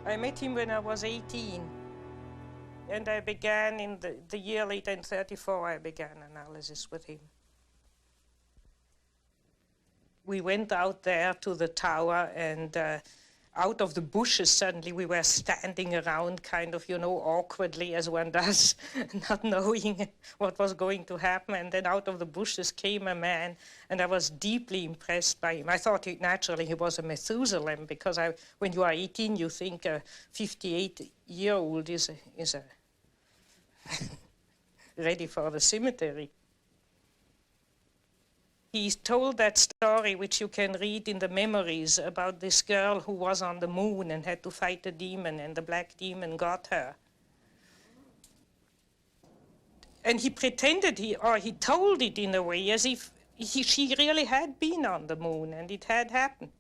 I met him when I was 18, and I began in the year later, in 1934, I began analysis with him. We went out there to the tower, and out of the bushes, suddenly we were standing around kind of, awkwardly as one does, not knowing what was going to happen. And then out of the bushes came a man, and I was deeply impressed by him. I thought naturally he was a Methuselah, because when you are 18, you think a 58-year-old is ready for the cemetery. He told that story, which you can read in the memories, about this girl who was on the moon and had to fight a demon, and the black demon got her. And he pretended, he told it in a way as if she really had been on the moon and it had happened.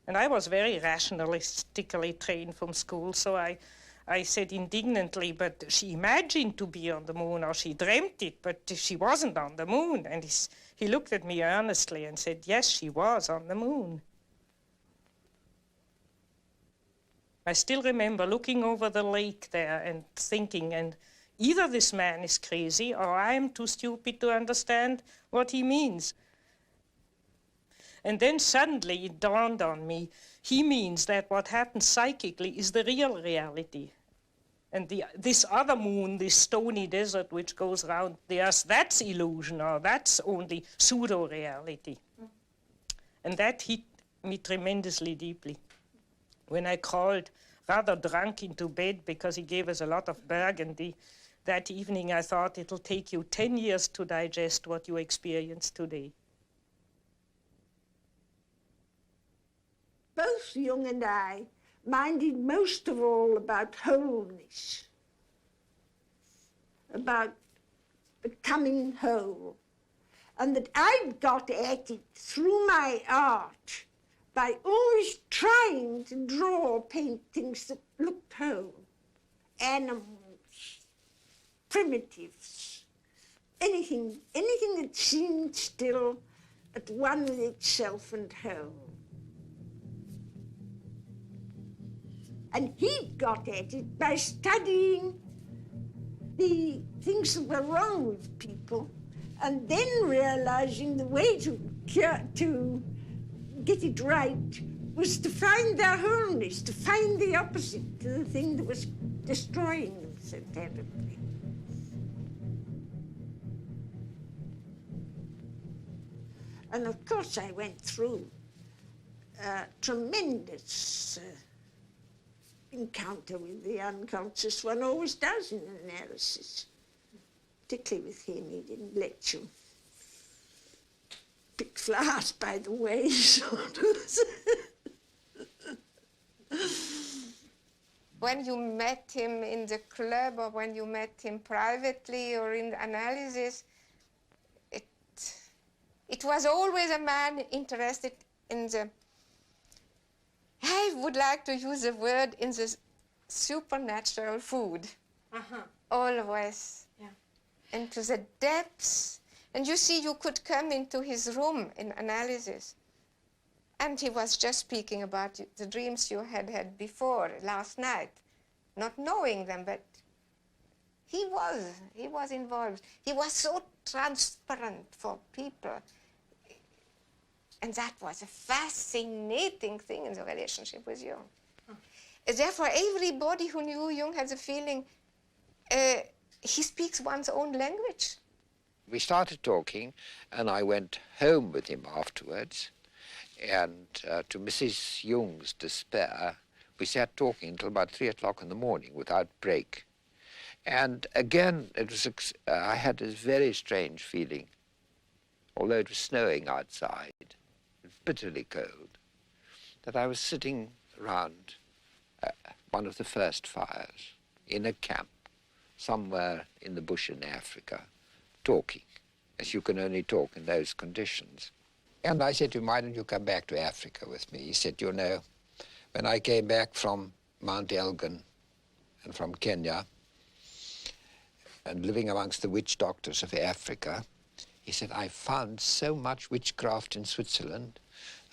And I was very rationalistically trained from school, so I said indignantly, but she imagined to be on the moon, or she dreamt it, but she wasn't on the moon. And he looked at me earnestly and said, yes, she was on the moon. I still remember looking over the lake there and thinking, and either this man is crazy or I am too stupid to understand what he means. And then suddenly it dawned on me, he means that what happens psychically is the real reality. And this other moon, this stony desert which goes around the earth, that's illusion, or that's only pseudo-reality. And that hit me tremendously deeply. When I crawled rather drunk into bed because he gave us a lot of burgundy, that evening I thought it'll take you 10 years to digest what you experience today. Both Jung and I minded most of all about wholeness, about becoming whole, and that I'd got at it through my art by always trying to draw or paint things that looked whole, animals, primitives, anything that seemed still at one with itself and whole. And he got at it by studying the things that were wrong with people, and then realizing the way to get it right was to find their wholeness, to find the opposite to the thing that was destroying them so terribly. And of course I went through a tremendous encounter with the unconscious. One always does in analysis. Particularly with him, he didn't let you pick flowers by the way, sort of. when you met him in the club or when you met him privately or in analysis, it was always a man interested in the, I would like to use the word, in the supernatural food. Always. Yeah. Into the depths. And you see, you could come into his room in analysis. And he was just speaking about the dreams you had before, last night. Not knowing them, but he was involved. He was so transparent for people. And that was a fascinating thing in the relationship with Jung. Therefore, everybody who knew Jung had the feeling he speaks one's own language. We started talking, and I went home with him afterwards. And to Mrs. Jung's despair, we sat talking until about 3 o'clock in the morning without break. And again, I had this very strange feeling, although it was snowing outside, bitterly cold, that I was sitting around one of the first fires in a camp somewhere in the bush in Africa, talking, as you can only talk in those conditions. And I said to him, why don't you come back to Africa with me? He said, you know, when I came back from Mount Elgon and from Kenya and living amongst the witch doctors of Africa, he said, I found so much witchcraft in Switzerland.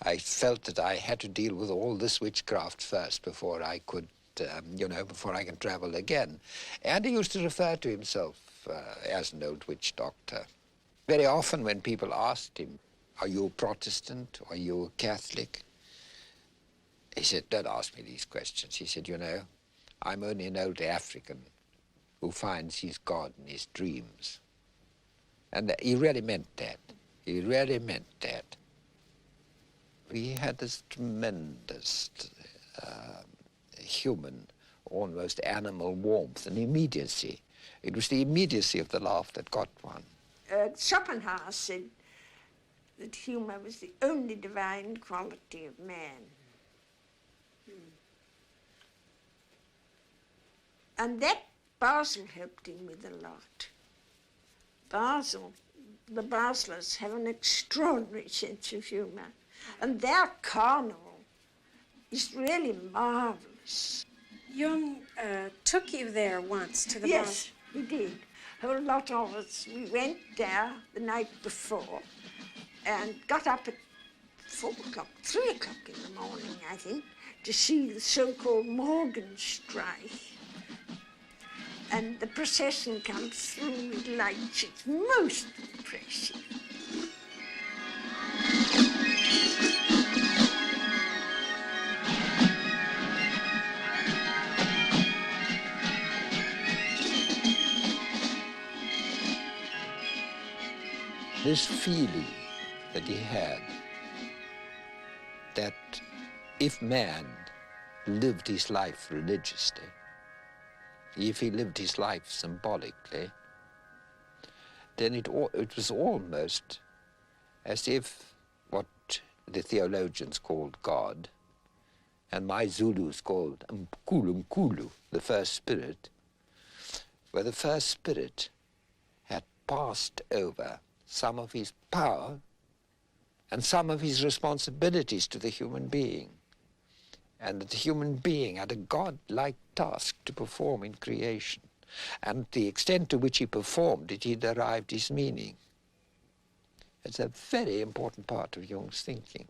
I felt that I had to deal with all this witchcraft first before I could, before I can travel again. And he used to refer to himself as an old witch doctor. Very often when people asked him, are you a Protestant? Are you a Catholic? He said, don't ask me these questions. He said, you know, I'm only an old African who finds his God in his dreams. And he really meant that. He really meant that. We had this tremendous human, almost animal warmth and immediacy. It was the immediacy of the laugh that got one. Schopenhauer said that humor was the only divine quality of man. And that Basel helped him with a lot. The Baselers have an extraordinary sense of humor, and their carnival is really marvelous. Jung took you there once to the Basel? Yes, he did. A lot of us, we went there the night before and got up at 4 o'clock, 3 o'clock in the morning, I think, to see the so-called Morgenstreich. And the procession comes through with lights. It's most impressive. This feeling that he had, that if man lived his life religiously, if he lived his life symbolically, then it was almost as if what the theologians called God, and my Zulus called Mkulu, the first spirit, where the first spirit had passed over some of his power and some of his responsibilities to the human being, and that the human being had a God-like task to perform in creation, and the extent to which he performed it, he derived his meaning. It's a very important part of Jung's thinking.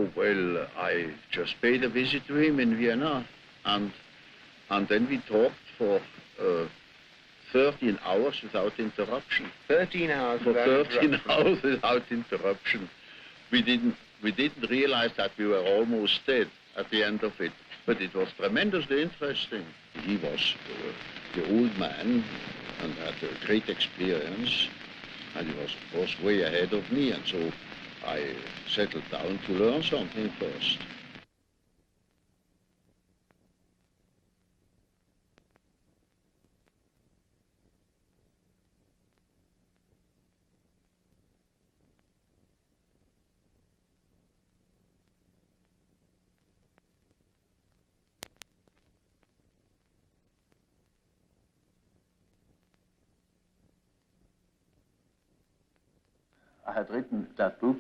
Oh, well, I just paid a visit to him in Vienna, and then we talked for 13 hours without interruption. 13 hours For without 13 interruption. hours without interruption. We didn't realize that we were almost dead at the end of it, but it was tremendously interesting. He was the old man and had a great experience, and he was, of course, way ahead of me, and so I settled down to learn something first. I had written that book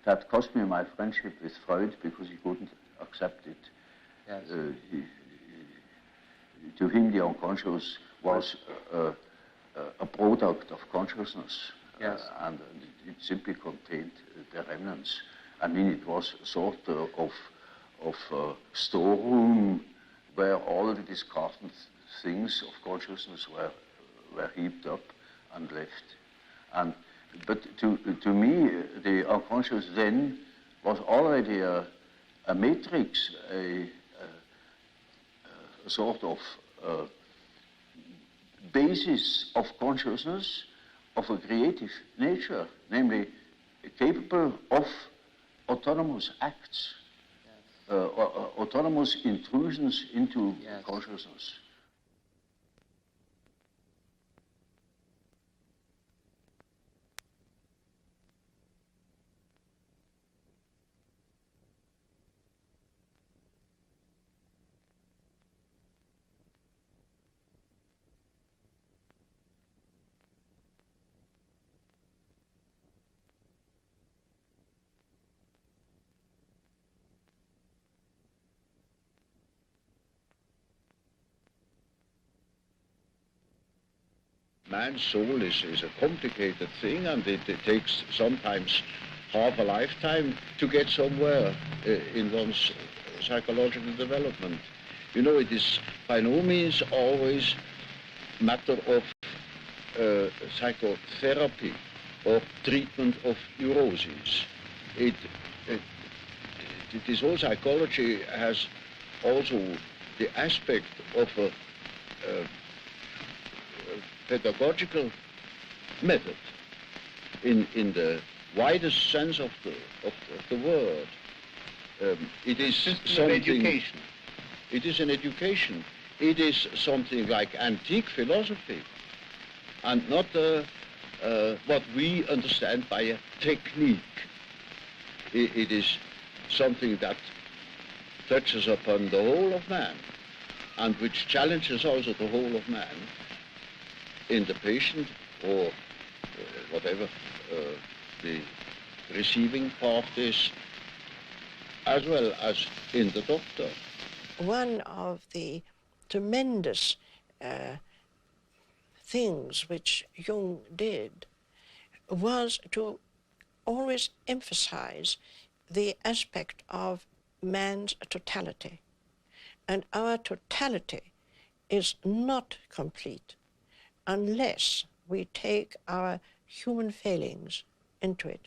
that cost me my friendship with Freud because he couldn't accept it. Yes. To him, the unconscious was a product of consciousness. Yes. And it simply contained the remnants. I mean, it was sort of a storeroom where all the discarded things of consciousness were heaped up and left. But to me, the unconscious then was already a matrix, a sort of basis of consciousness of a creative nature, namely capable of autonomous acts, autonomous intrusions into consciousness. Man's soul is a complicated thing, and it takes sometimes half a lifetime to get somewhere in one's psychological development. You know, it is by no means always matter of psychotherapy or treatment of neuroses. It is all psychology has also the aspect of a pedagogical method in the widest sense of the word. It is something. Education. It is an education. It is something like antique philosophy, and not what we understand by a technique. It is something that touches upon the whole of man, and which challenges also the whole of man in the patient or whatever the receiving part is, as well as in the doctor. One of the tremendous things which Jung did was to always emphasize the aspect of man's totality. And our totality is not complete unless we take our human failings into it.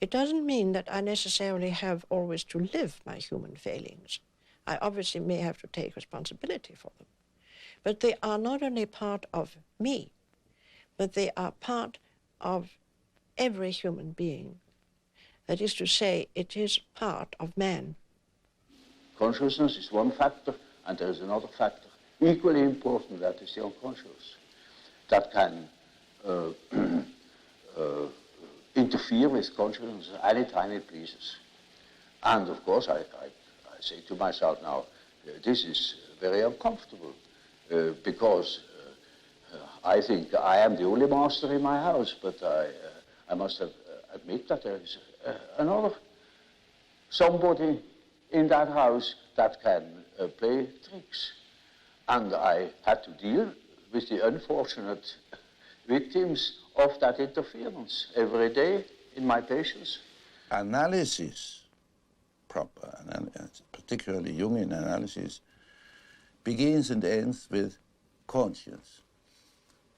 It doesn't mean that I necessarily have always to live my human failings. I obviously may have to take responsibility for them. But they are not only part of me, but they are part of every human being. That is to say, it is part of man. Consciousness is one factor, and there is another factor equally important, that is the unconscious, that can interfere with consciousness any time it pleases. And of course, I say to myself now, this is very uncomfortable because I think I am the only master in my house, but I must admit that there is another somebody in that house that can play tricks. And I had to deal with the unfortunate victims of that interference every day in my patients. Analysis proper, particularly Jungian analysis, begins and ends with conscience.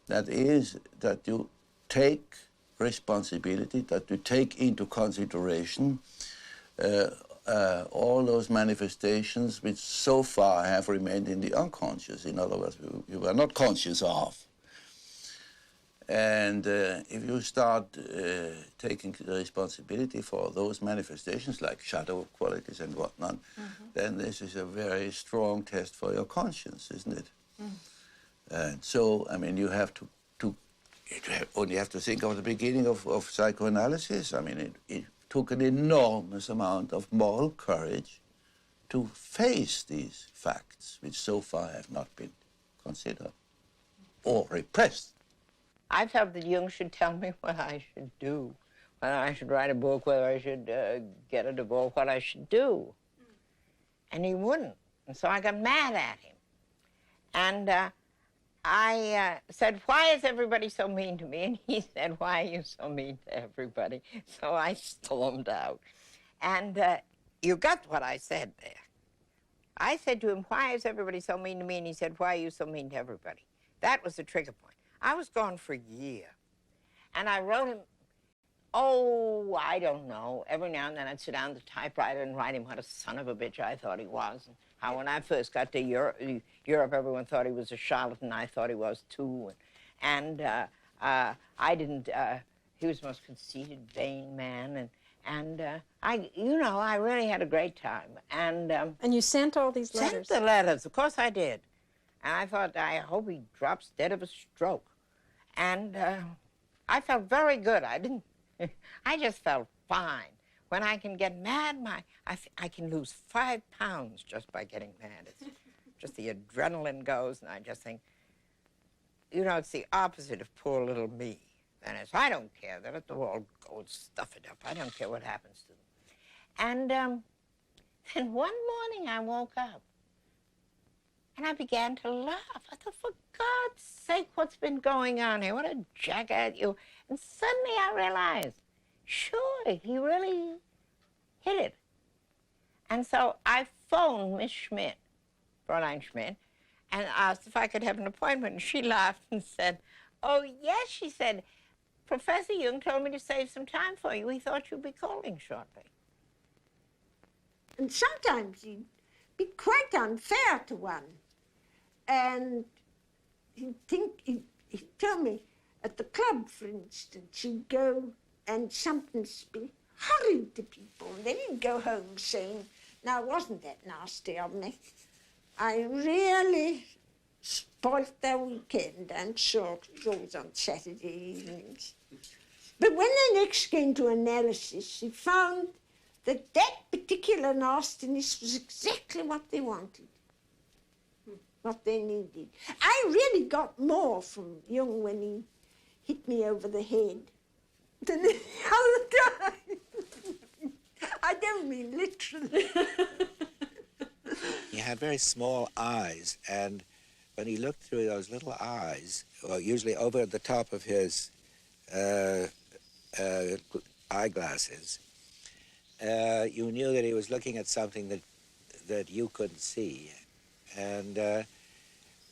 That is, that you take responsibility, that you take into consideration all those manifestations which so far have remained in the unconscious. In other words, you were not conscious of. And if you start taking the responsibility for those manifestations, like shadow qualities and whatnot, then this is a very strong test for your conscience, isn't it? And so, I mean, you only have to think of the beginning of psychoanalysis. I mean, it took an enormous amount of moral courage to face these facts, which so far have not been considered or repressed. I felt that Jung should tell me what I should do, whether I should write a book, whether I should get a divorce, what I should do. And he wouldn't. And so I got mad at him. And I said, why is everybody so mean to me? And he said, why are you so mean to everybody? So I stormed out. And you got what I said there. I said to him, why is everybody so mean to me? And he said, why are you so mean to everybody? That was the trigger point. I was gone for a year. And I wrote him, oh, I don't know. Every now and then I'd sit down at the typewriter and write him what a son of a bitch I thought he was. And how when I first got to Europe, everyone thought he was a charlatan. I thought he was too. And I didn't, he was the most conceited, vain man. And I really had a great time. And you sent all these letters? Sent the letters, of course I did. And I thought, I hope he drops dead of a stroke. And I felt very good. I just felt fine. When I can get mad, I can lose 5 pounds just by getting mad. It's just the adrenaline goes, and I just think, it's the opposite of poor little me. And I don't care. They let the world go and stuff it up. I don't care what happens to them. And then one morning I woke up, and I began to laugh. I thought, for God's sake, what's been going on here? What a jackass you. And suddenly I realized, sure, he really hit it. And so I phoned Miss Schmidt, Fräulein Schmidt, and asked if I could have an appointment. And she laughed and said, oh, yes, she said, Professor Jung told me to save some time for you. He thought you'd be calling shortly. And sometimes he'd be quite unfair to one. And he'd tell me, at the club, for instance, he'd go and something's be horrid to people. And then he'd go home saying, now, wasn't that nasty of me? I really spoilt their weekend, and so it was always on Saturday evenings. But when they next came to analysis, he found that particular nastiness was exactly what they wanted, what they needed. I really got more from Jung when he hit me over the head than the other time. I don't mean literally. He had very small eyes, and when he looked through those little eyes, well, usually over the top of his eyeglasses, you knew that he was looking at something that you couldn't see. And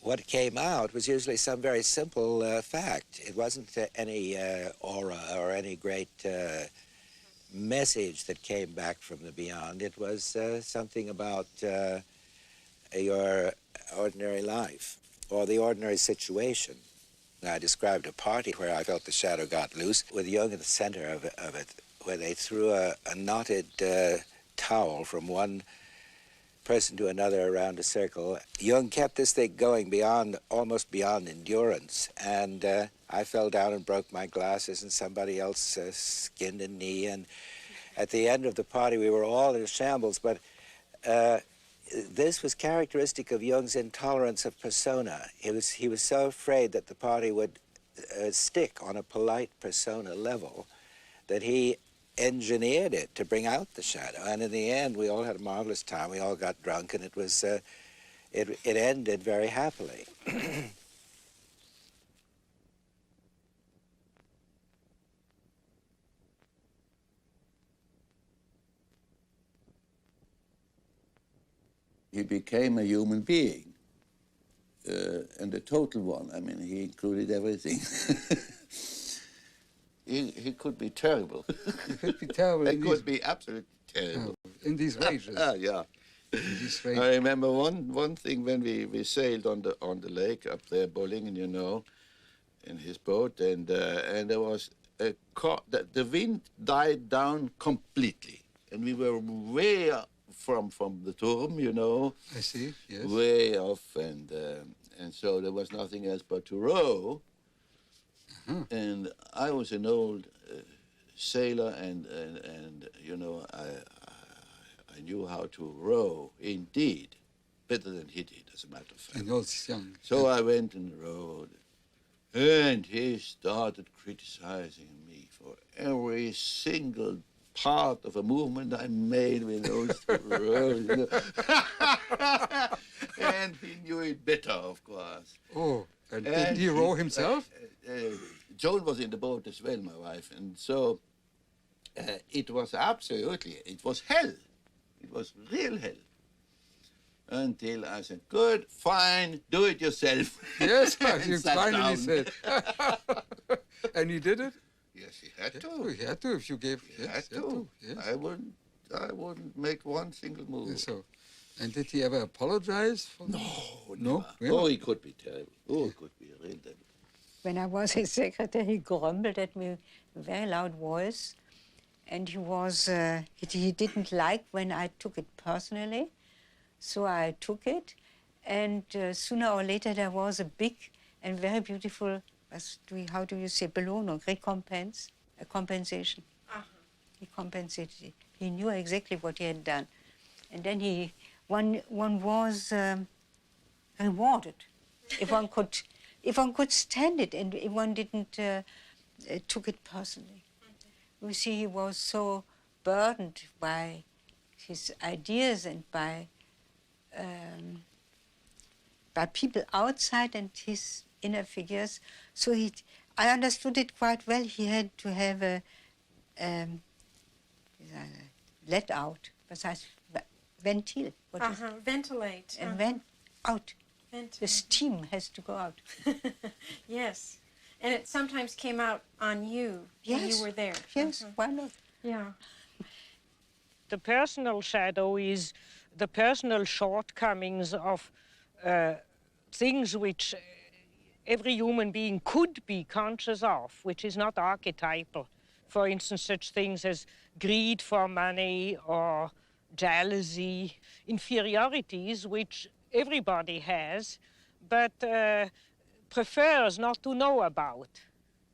what came out was usually some very simple fact. It wasn't any aura or any great message that came back from the beyond. It was something about your ordinary life or the ordinary situation. I described a party where I felt the shadow got loose with Jung in the center of it, where they threw a knotted towel from one person to another around a circle. Jung kept this thing going almost beyond endurance, and I fell down and broke my glasses, and somebody else skinned a knee, and at the end of the party we were all in shambles, but this was characteristic of Jung's intolerance of persona. He was so afraid that the party would stick on a polite persona level that he engineered it to bring out the shadow. And in the end, we all had a marvelous time. We all got drunk, and it was it ended very happily. he became a human being, and a total one. I mean, he included everything. He could be terrible. He could be terrible. He could be absolutely terrible. In these ranges. Yeah. In these ranges. I remember one thing when we sailed on the lake up there, Bollingen, you know, in his boat, and there was the wind died down completely, and we were way from the Turm, you know. I see. Yes. Way off, and so there was nothing else but to row. And I was an old sailor, and you know, I knew how to row, indeed, better than he did, as a matter of fact. And also young. So I went and rowed, and he started criticizing me for every single part of a movement I made with those two rows. You know. And he knew it better, of course. Oh, and did he row himself? Joan was in the boat as well, my wife, and so it was absolutely, it was hell. It was real hell. Until I said, good, fine, do it yourself. Yes, you finally said. And he did it? Yes, he had to. Oh, he had to if you gave. He Yes, had to. Yes. I wouldn't make one single move. So, and did he ever apologize for No, no. never. Oh, he could be terrible. Oh, he could be a real devil. When I was his secretary, he grumbled at me with a very loud voice. And he was, he didn't like when I took it personally. So I took it. And sooner or later, there was a big and very beautiful, how do you say, Belohnung, recompense, a compensation. He compensated it. He knew exactly what he had done. And then one was rewarded if one could stand it and if one didn't took it personally. You see, he was so burdened by his ideas and by people outside and his inner figures. So I understood it quite well. He had to have a let out, besides ventil. Ventilate. And out. Ventilate. The steam has to go out. Yes. And it sometimes came out on you when you were there. Yes, why not? Yeah. The personal shadow is the personal shortcomings of things which every human being could be conscious of, which is not archetypal. For instance, such things as greed for money or jealousy, inferiorities which everybody has, but prefers not to know about.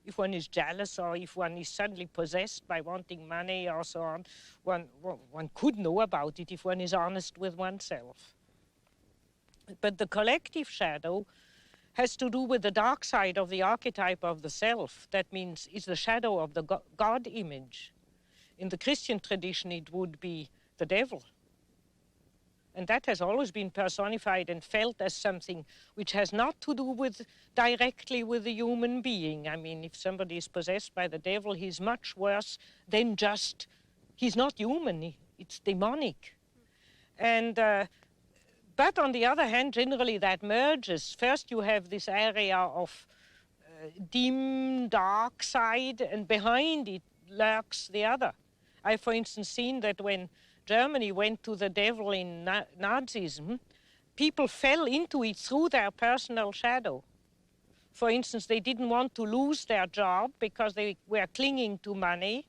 If one is jealous or if one is suddenly possessed by wanting money or so on, one could know about it if one is honest with oneself. But the collective shadow has to do with the dark side of the archetype of the self. That means it's the shadow of the God image. In the Christian tradition, it would be the devil. And that has always been personified and felt as something which has not to do directly with the human being. I mean, if somebody is possessed by the devil, he's much worse than just, he's not human, it's demonic. And, but on the other hand, generally that merges. First you have this area of dim, dark side, and behind it lurks the other. I've, for instance, seen that when Germany went to the devil in Nazism, people fell into it through their personal shadow. For instance, they didn't want to lose their job because they were clinging to money.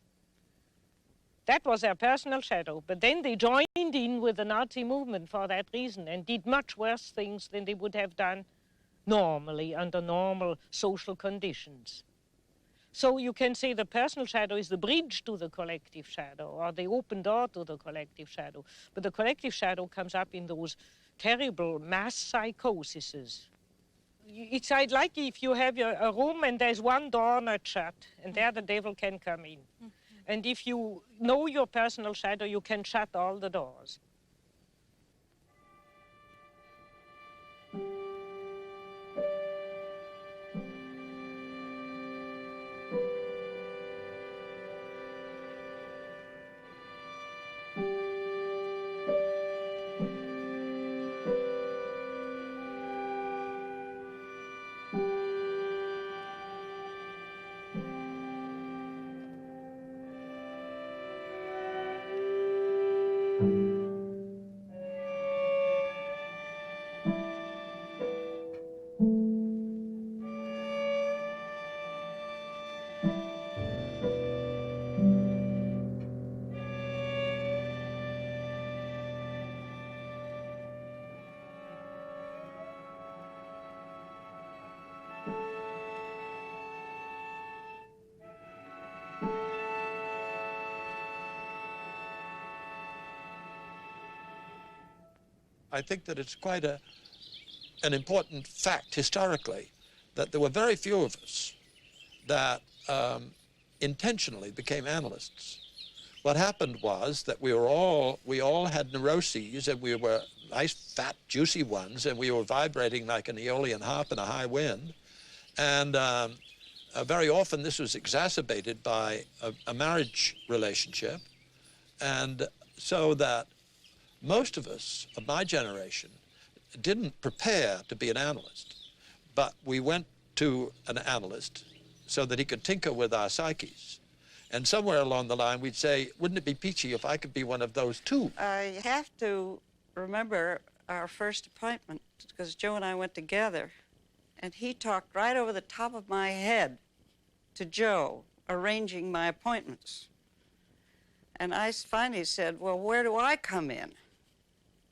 That was their personal shadow. But then they joined in with the Nazi movement for that reason and did much worse things than they would have done normally under normal social conditions. So you can say the personal shadow is the bridge to the collective shadow, or the open door to the collective shadow. But the collective shadow comes up in those terrible mass psychoses. It's like if you have a room and there's one door not shut, and there the devil can come in. And if you know your personal shadow, you can shut all the doors. I think that it's quite an important fact historically that there were very few of us that intentionally became analysts. What happened was that we all had neuroses, and we were nice, fat, juicy ones, and we were vibrating like an aeolian harp in a high wind. And very often this was exacerbated by a marriage relationship. And so that most of us of my generation didn't prepare to be an analyst, but we went to an analyst so that he could tinker with our psyches. And somewhere along the line we'd say, wouldn't it be peachy if I could be one of those too? I have to remember our first appointment, because Joe and I went together, and he talked right over the top of my head to Joe, arranging my appointments. And I finally said, well, where do I come in?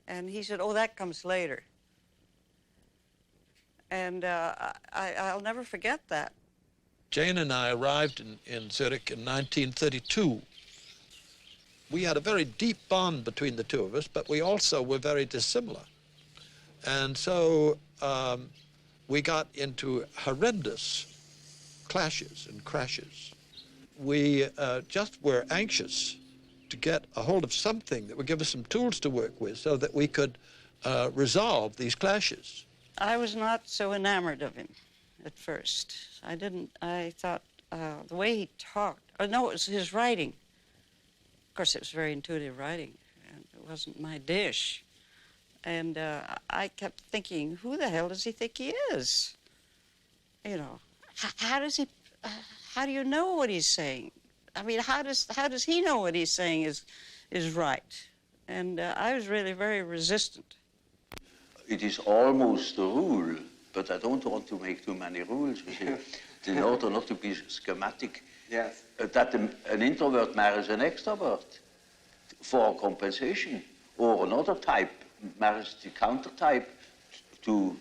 And he said, oh, that comes later. And I'll never forget that. Jane and I arrived in Zurich in 1932. We had a very deep bond between the two of us, but we also were very dissimilar. And so we got into horrendous clashes and crashes. We just were anxious to get a hold of something that would give us some tools to work with so that we could resolve these clashes. I was not so enamored of him at first. I thought the way he talked, no, it was his writing. Of course, it was very intuitive writing, and it wasn't my dish. And I kept thinking, who the hell does he think he is? You know, how do you know what he's saying? I mean, how does he know what he's saying is right? And I was really very resistant. It is almost a rule, but I don't want to make too many rules. In order not to be schematic, yes. That an introvert marries an extrovert for compensation, or another type marries the counter type to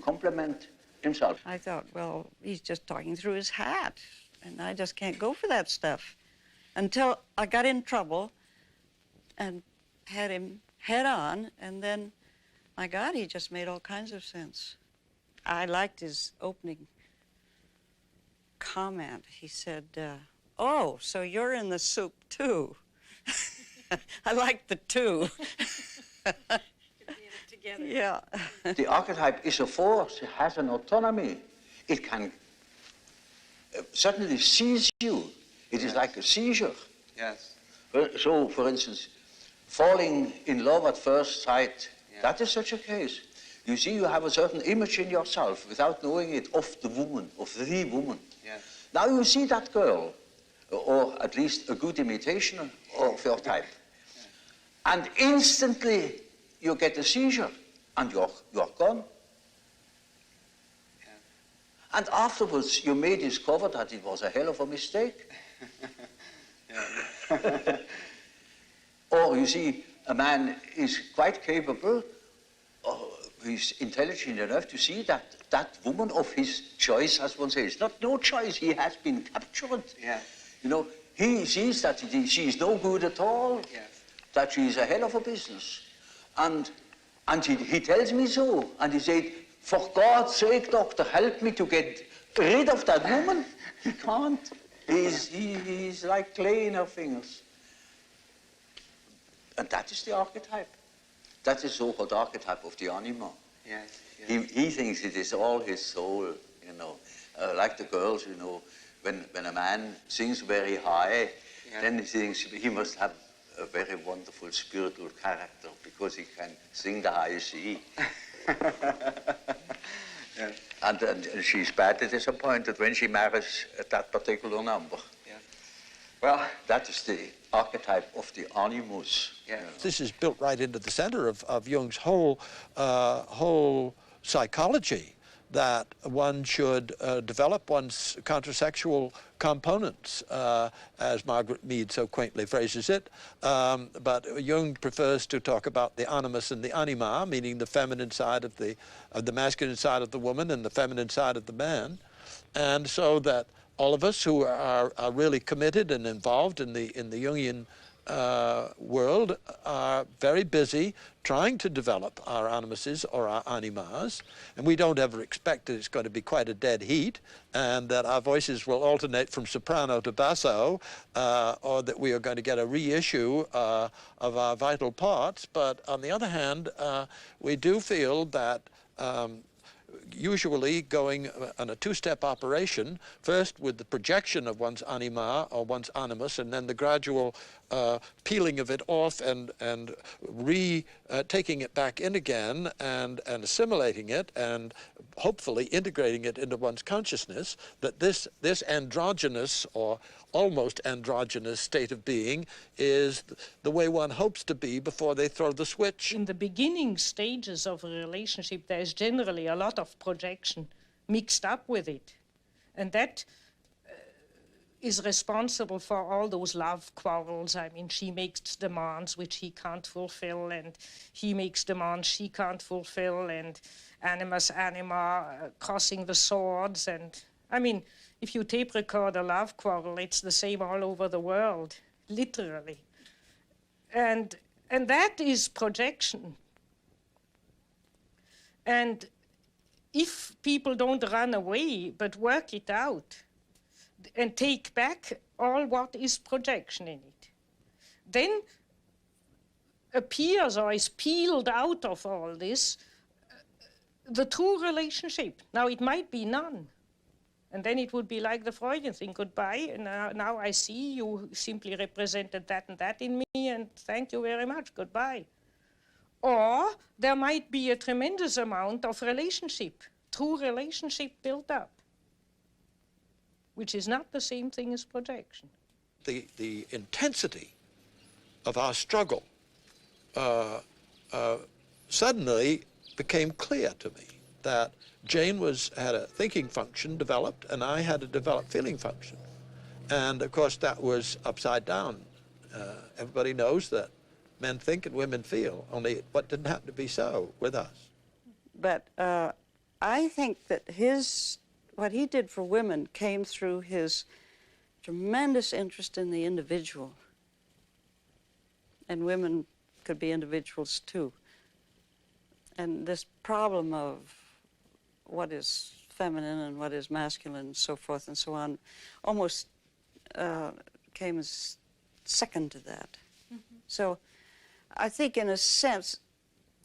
complement himself. I thought, well, he's just talking through his hat, and I just can't go for that stuff. Until I got in trouble and had him head on, and then, my God, he just made all kinds of sense. I liked his opening comment. He said, oh, so you're in the soup too. I like the two. Together. Yeah. The archetype is a force. It has an autonomy. It can suddenly seize you. It is like a seizure. Yes. So, for instance, falling in love at first sight, that is such a case. You see, you have a certain image in yourself without knowing it of the woman, of the woman. Yes. Now you see that girl, or at least a good imitation of your type. And instantly you get a seizure, and you're gone. Yeah. And afterwards you may discover that it was a hell of a mistake. Or you see, a man is quite capable, he's intelligent enough to see that that woman of his choice, as one says, not no choice, he has been captured. Yeah. You know, he sees that she is no good at all, yes. that she is a hell of a business. And he tells me so, and he said, for God's sake, doctor, help me to get rid of that woman. He can't. He's like clay in her fingers. And that is the archetype. That is so-called archetype of the anima. Yes, yes. He thinks it is all his soul, you know. Like the girls, you know, when a man sings very high, then he thinks he must have a very wonderful spiritual character because he can sing the high C. Yes. And she's badly disappointed when she marries that particular number. Yes. Well, that is the archetype of the animus. Yeah. This is built right into the center of Jung's whole psychology, that one should develop one's countersexual components, as Margaret Mead so quaintly phrases it. But Jung prefers to talk about the animus and the anima, meaning the feminine side of the masculine side of the woman and the feminine side of the man. And so that all of us who are really committed and involved in the Jungian world are very busy trying to develop our animuses or our animas, and we don't ever expect that it's going to be quite a dead heat and that our voices will alternate from soprano to basso, or that we are going to get a reissue of our vital parts. But on the other hand, we do feel that usually going on a two-step operation, first with the projection of one's anima or one's animus, and then the gradual peeling of it off and taking it back in again and assimilating it and hopefully integrating it into one's consciousness, that this androgynous or almost androgynous state of being is the way one hopes to be before they throw the switch. In the beginning stages of a relationship, there is generally a lot of projection mixed up with it. And that is responsible for all those love quarrels. I mean, she makes demands which he can't fulfill, and he makes demands she can't fulfill, and animus anima crossing the swords. And I mean, if you tape record a love quarrel, it's the same all over the world, literally. And that is projection. And if people don't run away but work it out and take back all what is projection in it, then appears or is peeled out of all this the true relationship. Now, it might be none. And then it would be like the Freudian thing, goodbye, and now I see you simply represented that and that in me, and thank you very much, goodbye. Or there might be a tremendous amount of relationship, true relationship built up, which is not the same thing as projection. The intensity of our struggle suddenly became clear to me that Jane had a thinking function developed, and I had a developed feeling function. And of course that was upside down. Everybody knows that men think and women feel, only what didn't happen to be so with us. But I think that what he did for women came through his tremendous interest in the individual. And women could be individuals too. And this problem of what is feminine and what is masculine and so forth and so on almost came as second to that. Mm-hmm. So I think in a sense,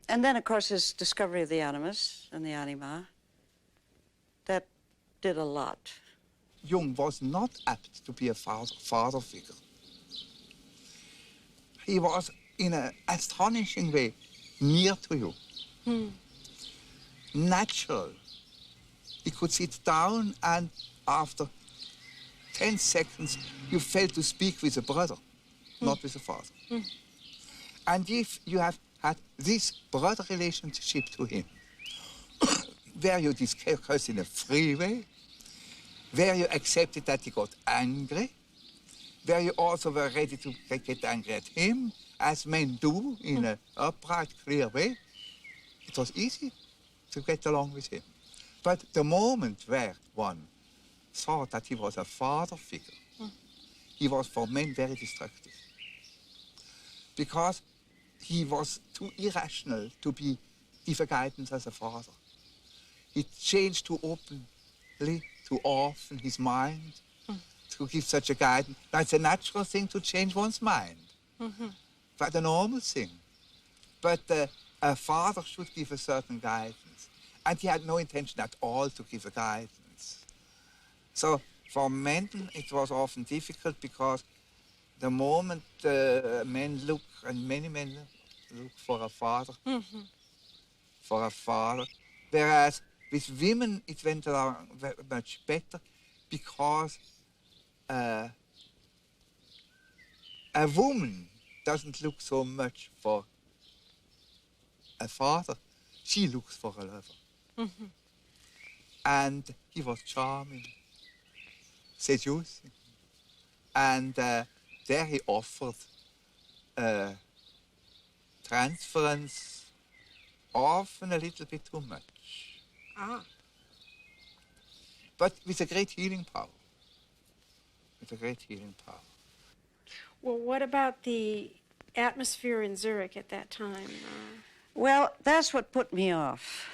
and then of course his discovery of the animus and the anima, that did a lot. Jung was not apt to be a father figure. He was in an astonishing way near to you. Natural. He could sit down and after 10 seconds you felt to speak with a brother, not with a father. And if you have had this brother relationship to him, where you discussed in a free way, where you accepted that he got angry, where you also were ready to get angry at him, as men do in an upright, clear way, it was easy to get along with him. But the moment where one thought that he was a father figure, he was for men very destructive. Because he was too irrational to give a guidance as a father. He changed too openly, too often his mind to give such a guidance. Now, it's a natural thing to change one's mind. Quite a normal thing. But a father should give a certain guidance. And he had no intention at all to give a guidance. So for men, it was often difficult because the moment men look, and many men look for a father, whereas with women it went along much better because a woman doesn't look so much for a father, she looks for a lover. And he was charming, seducing, and there he offered transference, often a little bit too much. But with a great healing power. With a great healing power. Well, what about the atmosphere in Zurich at that time? Well, that's what put me off.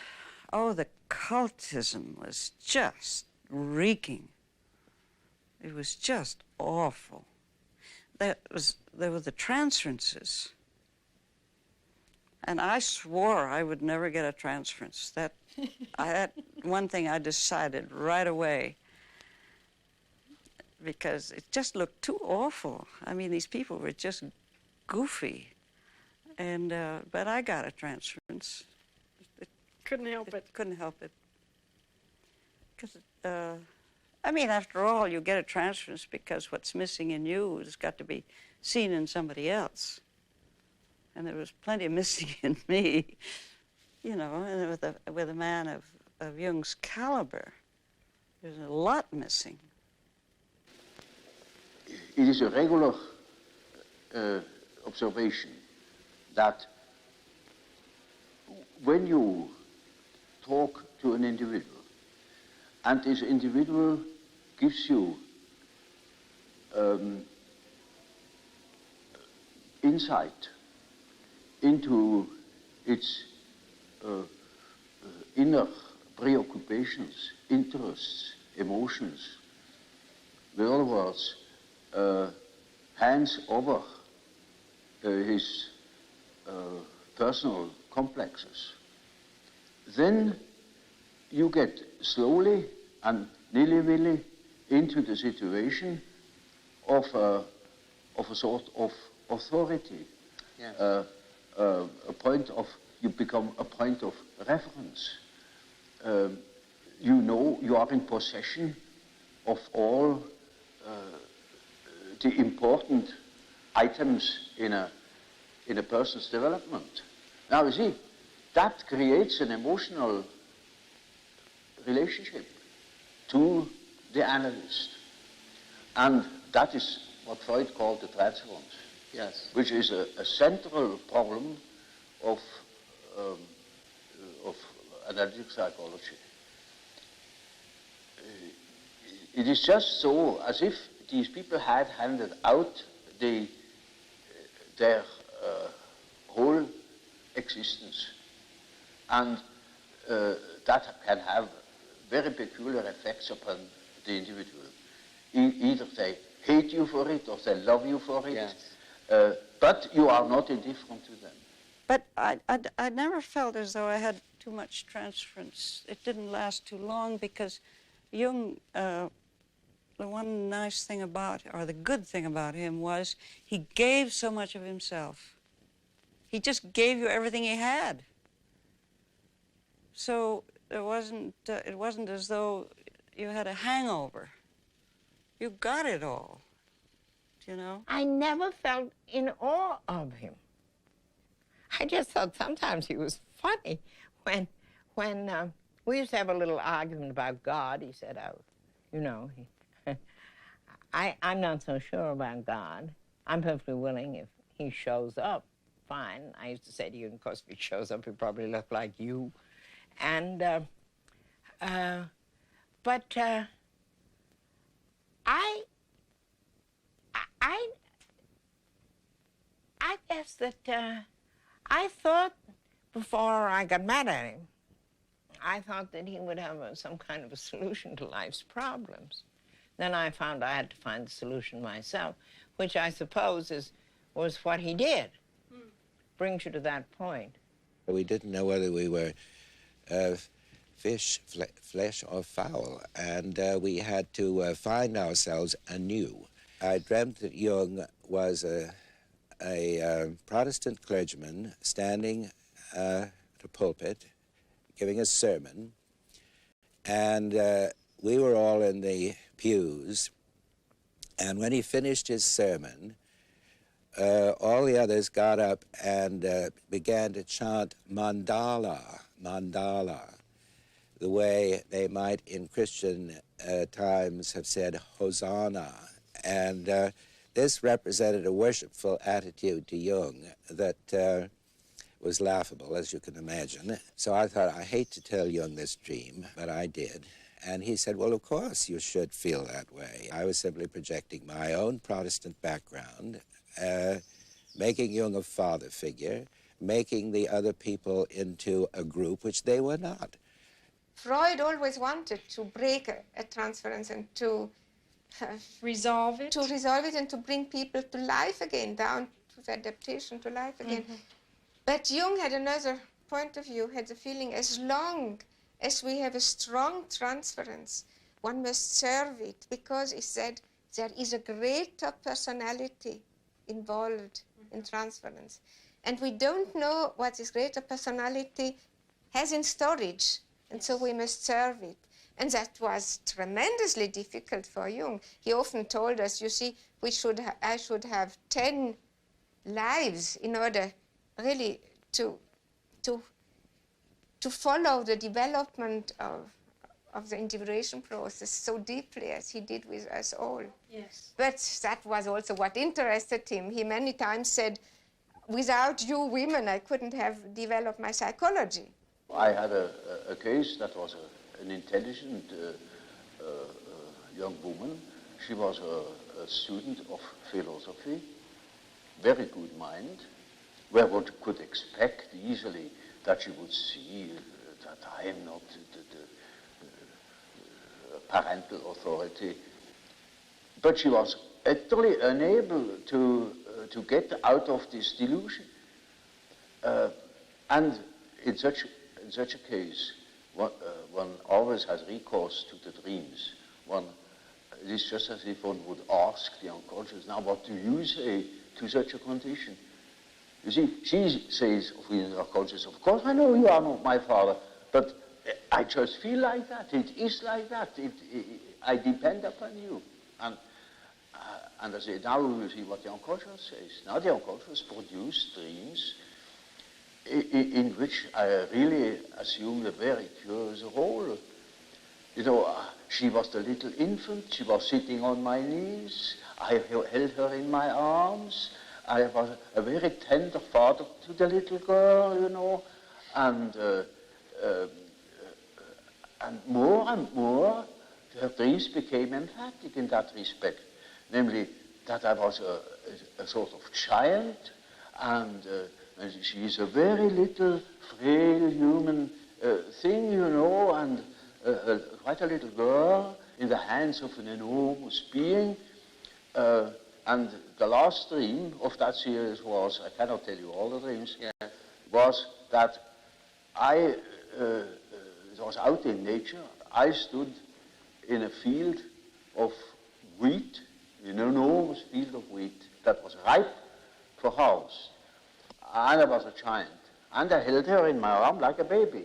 Oh, the cultism was just reeking. It was just awful. There were the transferences. And I swore I would never get a transference. That one thing I decided right away, because it just looked too awful. I mean, these people were just goofy. And, but I got a transference. Couldn't help it. Couldn't help it. Because, I mean, after all, you get a transference because what's missing in you has got to be seen in somebody else. And there was plenty missing in me, you know, and with a man of Jung's caliber, there's a lot missing. It is a regular observation that when you talk to an individual, and this individual gives you insight into its inner preoccupations, interests, emotions. In other words, hands over his personal complexes. Then you get slowly and nilly-willy into the situation of a sort of authority. Yes. You become a point of reference. You know you are in possession of all the important items in a person's development. Now you see, that creates an emotional relationship to the analyst. And that is what Freud called the transference. Yes. Which is a central problem of analytic psychology. It is just so as if these people had handed out their whole existence, and that can have very peculiar effects upon the individual. Either they hate you for it or they love you for it. Yes. But you are not indifferent to them. But I never felt as though I had too much transference. It didn't last too long because Jung, the one nice thing about, or the good thing about him was he gave so much of himself. He just gave you everything he had. So it wasn't as though you had a hangover. You got it all. You know? I never felt in awe of him. I just thought sometimes he was funny. When we used to have a little argument about God, he said, oh, you know, I'm not so sure about God. I'm perfectly willing if he shows up, fine. I used to say to you, of course, if he shows up, he'll probably look like you. And, I guess that I thought before I got mad at him, I thought that he would have some kind of a solution to life's problems. Then I found I had to find the solution myself, which I suppose was what he did. Brings you to that point. We didn't know whether we were fish, flesh, or fowl, and we had to find ourselves anew. I dreamt that Jung was a Protestant clergyman standing at a pulpit giving a sermon, and we were all in the pews, and when he finished his sermon, all the others got up and began to chant mandala, mandala, the way they might in Christian times have said Hosanna. And this represented a worshipful attitude to Jung that was laughable, as you can imagine. So I thought, I hate to tell Jung this dream, but I did. And he said, well, of course you should feel that way. I was simply projecting my own Protestant background, making Jung a father figure, making the other people into a group which they were not. Freud always wanted to break a transference and to resolve it. To resolve it and to bring people to life again, down to the adaptation to life again. But Jung had another point of view, had the feeling as long as we have a strong transference, one must serve it, because he said there is a greater personality involved in transference. And we don't know what this greater personality has in storage, and so we must serve it. And that was tremendously difficult for Jung. He often told us, you see, I should have 10 lives in order really to follow the development of the individuation process so deeply as he did with us all. Yes. But that was also what interested him. He many times said, without you women, I couldn't have developed my psychology. I had a case that was an intelligent young woman. She was a student of philosophy, very good mind, where one could expect easily that she would see that I am not the parental authority. But she was utterly unable to get out of this delusion. And in such a case, one always has recourse to the dreams. It is just as if one would ask the unconscious, now what do you say to such a condition? You see, she says of the unconscious, of course I know you are not my father, but I just feel like that. It is like that. I depend upon you. And I say, now we will see what the unconscious says. Now the unconscious produces dreams in which I really assumed a very curious role. You know, she was the little infant, she was sitting on my knees, I held her in my arms, I was a very tender father to the little girl, you know, and more, her dreams became emphatic in that respect, namely that I was a sort of giant, and she is a very little, frail human thing, you know, and quite a little girl in the hands of an enormous being. And the last dream of that series was, I cannot tell you all the dreams, was that it was out in nature. I stood in a field of wheat, an enormous field of wheat that was ripe for harvest. And I was a giant. And I held her in my arm like a baby.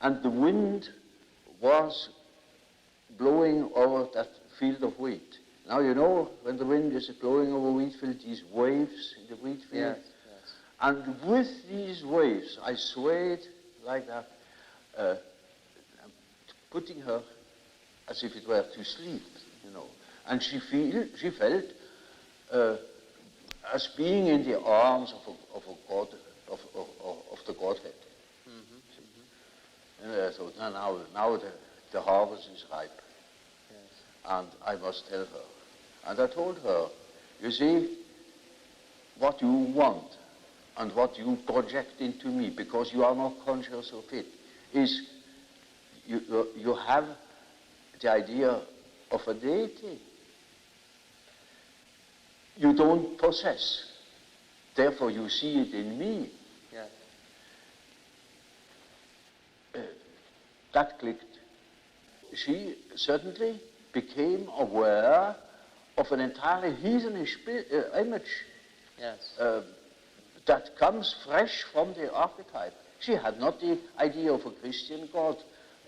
And the wind was blowing over that field of wheat. Now, you know, when the wind is blowing over wheat field, these waves in the wheat field. Yes, yes. And with these waves, I swayed like that, putting her as if it were to sleep, you know. And she felt as being in the arms of a god, of the Godhead. And so now the harvest is ripe. Yes. And I must tell her. And I told her, you see, what you want and what you project into me, because you are not conscious of it, is you have the idea of a deity. You don't possess. Therefore, you see it in me. Yes. That clicked. She suddenly became aware of an entirely heathenish image. Yes. That comes fresh from the archetype. She had not the idea of a Christian God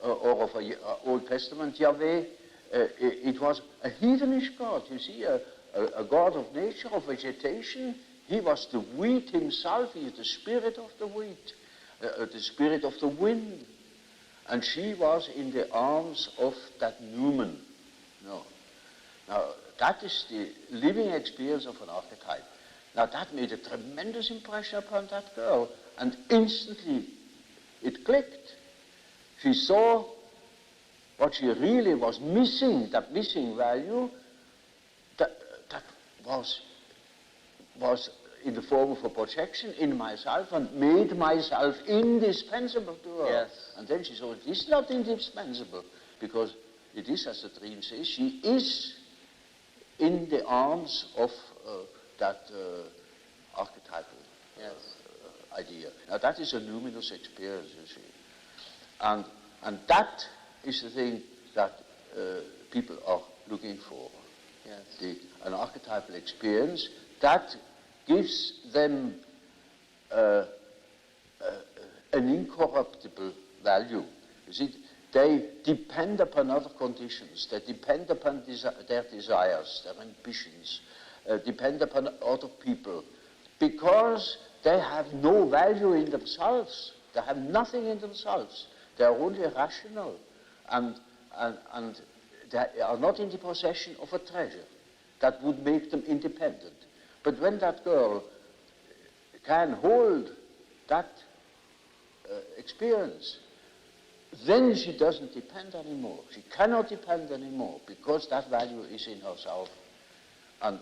or of an Old Testament Yahweh. It was a heathenish God, you see, a god of nature, of vegetation. He was the wheat himself. He is the spirit of the wheat, the spirit of the wind. And she was in the arms of that Newman. No. Now, that is the living experience of an archetype. Now, that made a tremendous impression upon that girl, and instantly it clicked. She saw what she really was missing, that missing value, that was in the form of a projection in myself and made myself indispensable to her. Yes. And then she saw it is not indispensable, because it is, as the dream says, she is in the arms of that archetypal idea. Now that is a luminous experience, you see. And that is the thing that people are looking for. Yes. An archetypal experience that gives them an incorruptible value. You see, they depend upon other conditions. They depend upon their desires, their ambitions, depend upon other people, because they have no value in themselves. They have nothing in themselves. They are only rational, and they are not in the possession of a treasure that would make them independent. But when that girl can hold that experience, then she doesn't depend anymore. She cannot depend anymore, because that value is in herself. And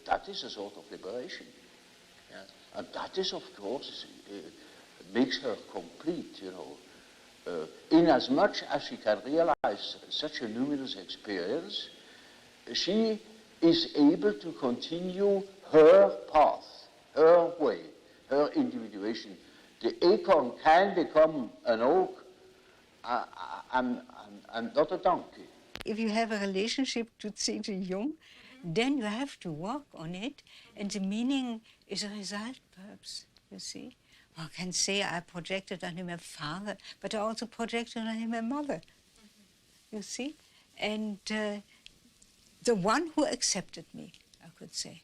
that is a sort of liberation. Yes. And that is, of course, makes her complete, you know. Inasmuch as she can realize such a luminous experience, she is able to continue her path, her way, her individuation. The acorn can become an oak and not a donkey. If you have a relationship to C.G. Jung, then you have to work on it, and the meaning is a result, perhaps, you see. One can say I projected on him a father, but I also projected on him a mother, you see. And the one who accepted me, I could say.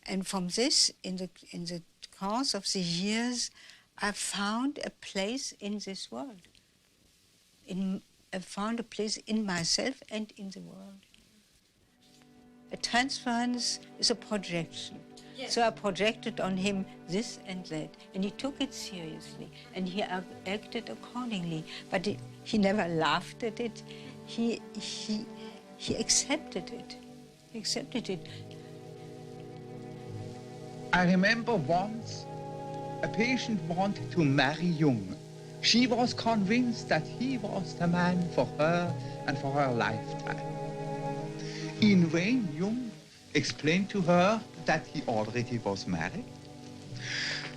And from this, in the course of the years, I found a place in this world. I found a place in myself and in the world. A transference is a projection. Yes. So I projected on him this and that, and he took it seriously, and he acted accordingly. But he never laughed at it. He accepted it. He accepted it. I remember once a patient wanted to marry Jung. She was convinced that he was the man for her and for her lifetime. In vain, Jung explained to her that he already was married.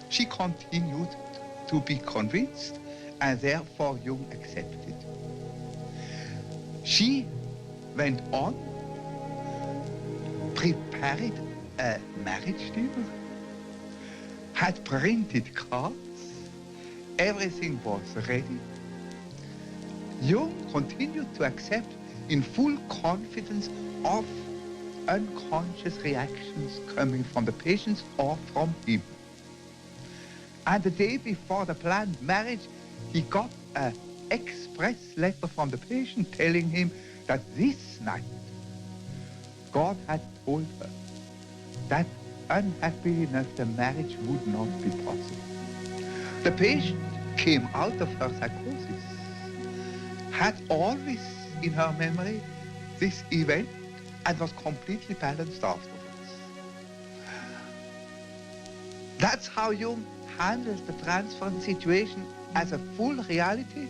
She continued to be convinced, and therefore Jung accepted. She went on, prepared a marriage dinner, had printed cards, everything was ready. Jung continued to accept in full confidence of unconscious reactions coming from the patients or from him. And the day before the planned marriage, he got an express letter from the patient telling him that this night God had told her that unhappily enough the marriage would not be possible. The patient came out of her psychosis, had always in her memory this event, and was completely balanced afterwards. That's how Jung handles the transference situation as a full reality,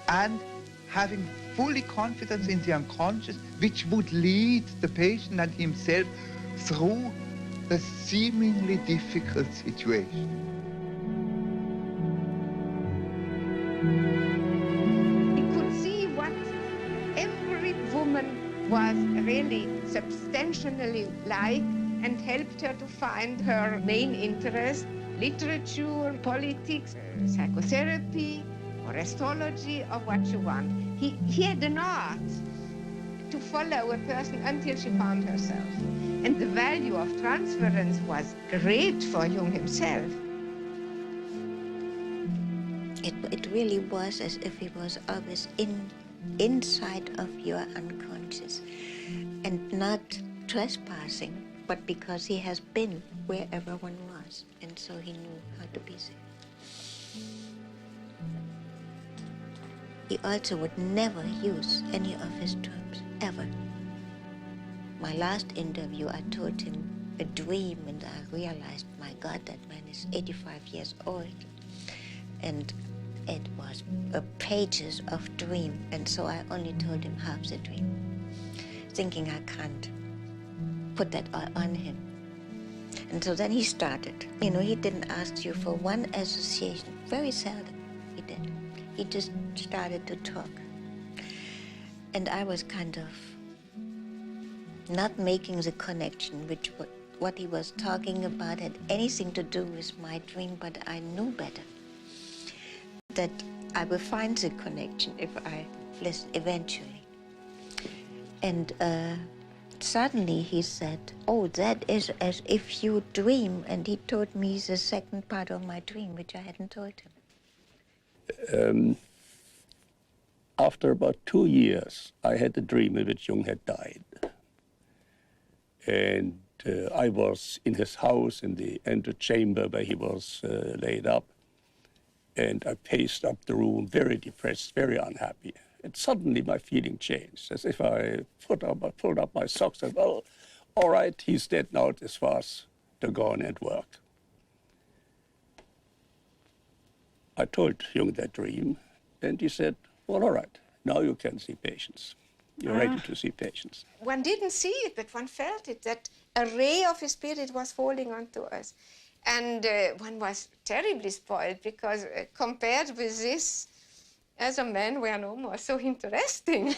and having fully confidence in the unconscious, which would lead the patient and himself through the seemingly difficult situation. He could see what every woman was really substantially like, and helped her to find her main interest: literature, politics, psychotherapy, or astrology, or what you want. He had an art to follow a person until she found herself. And the value of transference was great for Jung himself. It really was as if he was always inside of your unconscious, and not trespassing, but because he has been wherever one was, and so he knew how to be there. he also would never use any of his terms, ever. My last interview, I told him a dream, and I realized, my God, that man is 85 years old. And it was pages of dream, and so I only told him half the dream, thinking I can't put that all on him. And so then he started. You know, he didn't ask you for one association, very seldom he did. He just started to talk. And I was kind of not making the connection, which what he was talking about had anything to do with my dream, but I knew better that I will find the connection if I listen eventually. And suddenly he said, oh, that is as if you dream. And he told me the second part of my dream, which I hadn't told him. After about 2 years, I had a dream in which Jung had died. And I was in his house in the antechamber where he was laid up. And I paced up the room, very depressed, very unhappy. And suddenly my feeling changed, as if I pulled up my socks and, well, all right, he's dead now, as far as to go on and work. I told Jung that dream, and he said, well, all right, now you can see patients. You're ready to see patients. One didn't see it, but one felt it, that a ray of his spirit was falling onto us. And one was terribly spoiled, because compared with this, as a man, we are no more so interesting.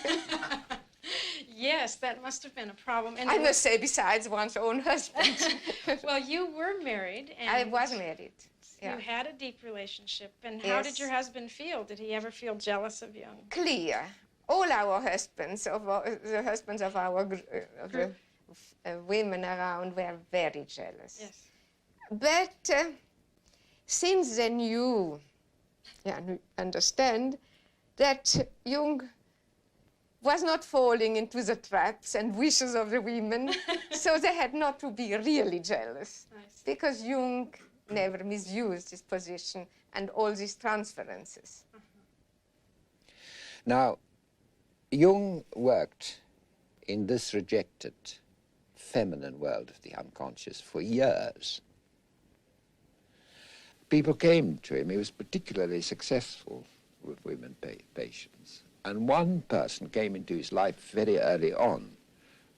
Yes, that must have been a problem. And I must say, besides one's own husband. Well, you were married. And I was married. Yeah. You had a deep relationship. And how did your husband feel? Did he ever feel jealous of Jung? Clear. All our husbands, the husbands of our the women around, were very jealous. Yes. But since they knew, understand, that Jung was not falling into the traps and wishes of the women, so they had not to be really jealous, because Jung never misused his position and all these transferences. Now, Jung worked in this rejected feminine world of the unconscious for years. People came to him. He was particularly successful with women patients. And one person came into his life very early on,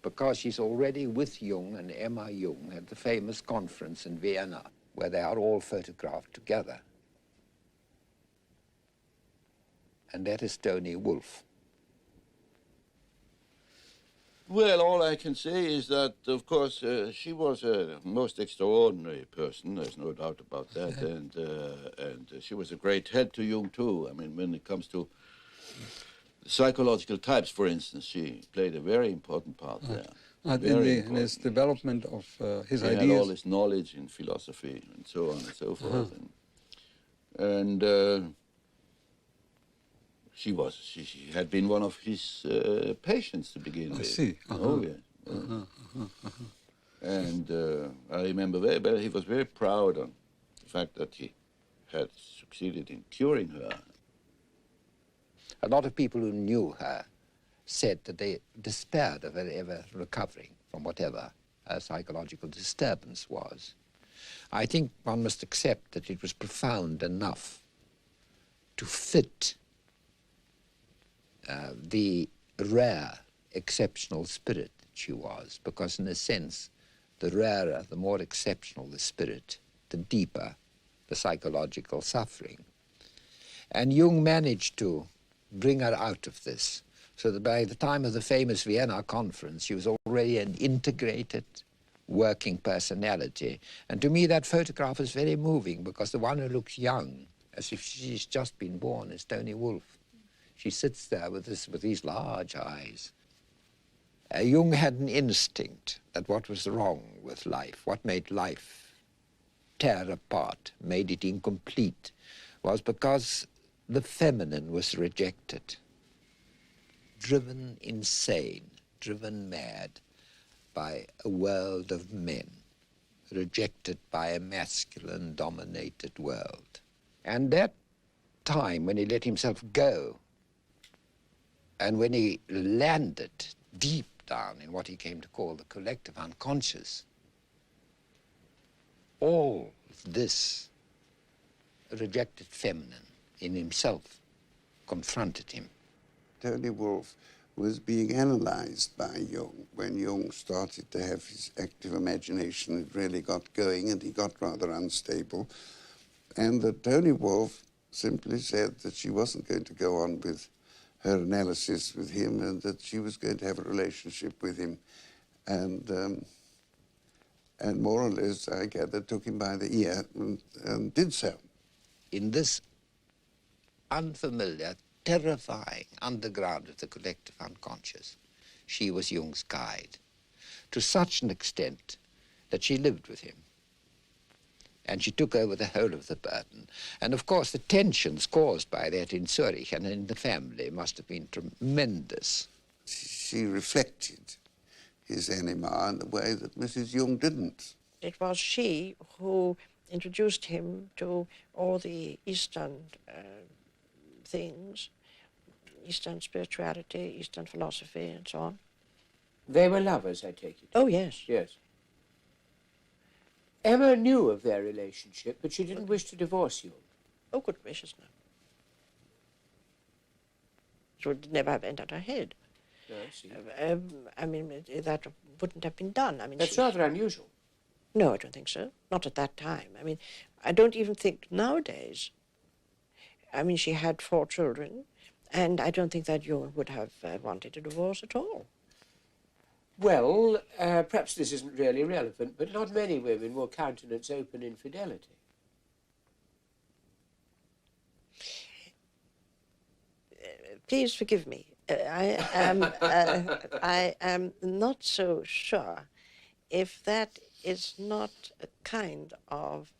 because she's already with Jung and Emma Jung at the famous conference in Vienna, where they are all photographed together. And that is Tony Wolff. Well, all I can say is that, of course, she was a most extraordinary person. There's no doubt about that. And she was a great help to Jung, too. I mean, when it comes to psychological types, for instance, she played a very important part there. In his development of his ideas. He had all his knowledge in philosophy and so on and so forth. And she had been one of his patients to begin with. I see. Oh, yeah. And I remember very well, he was very proud of the fact that he had succeeded in curing her. A lot of people who knew her said that they despaired of her ever recovering from whatever her psychological disturbance was. I think one must accept that it was profound enough to fit the rare, exceptional spirit that she was, because in a sense, the rarer, the more exceptional the spirit, the deeper the psychological suffering. And Jung managed to bring her out of this, so that by the time of the famous Vienna conference, she was already an integrated, working personality. And to me, that photograph is very moving, because the one who looks young, as if she's just been born, is Tony Wolff. She sits there with these large eyes. Jung had an instinct that what was wrong with life, what made life tear apart, made it incomplete, was because the feminine was rejected, driven insane, driven mad by a world of men, rejected by a masculine-dominated world. And that time when he let himself go And when he landed deep down in what he came to call the collective unconscious, all this rejected feminine in himself confronted him. Tony Wolff was being analyzed by Jung. When Jung started to have his active imagination, it really got going and he got rather unstable. And that Tony Wolff simply said that she wasn't going to go on with her analysis with him and that she was going to have a relationship with him. And more or less, I gather, took him by the ear and did so. In this unfamiliar, terrifying underground of the collective unconscious, she was Jung's guide, to such an extent that she lived with him. And she took over the whole of the burden. And of course, the tensions caused by that in Zurich and in the family must have been tremendous. She reflected his anima in a way that Mrs. Jung didn't. It was she who introduced him to all the Eastern things, Eastern spirituality, Eastern philosophy, and so on. They were lovers, I take it? Oh, yes. Yes. Emma knew of their relationship, but she didn't wish to divorce you. Oh, good gracious, no. It would never have entered her head. No, I see. I mean, that wouldn't have been done. I mean, That's rather unusual. No, I don't think so. Not at that time. I mean, I don't even think nowadays. I mean, she had 4 children, and I don't think that Jung would have wanted a divorce at all. Well, perhaps this isn't really relevant, but not many women will countenance open infidelity. Please forgive me. I am not so sure if that is not a kind of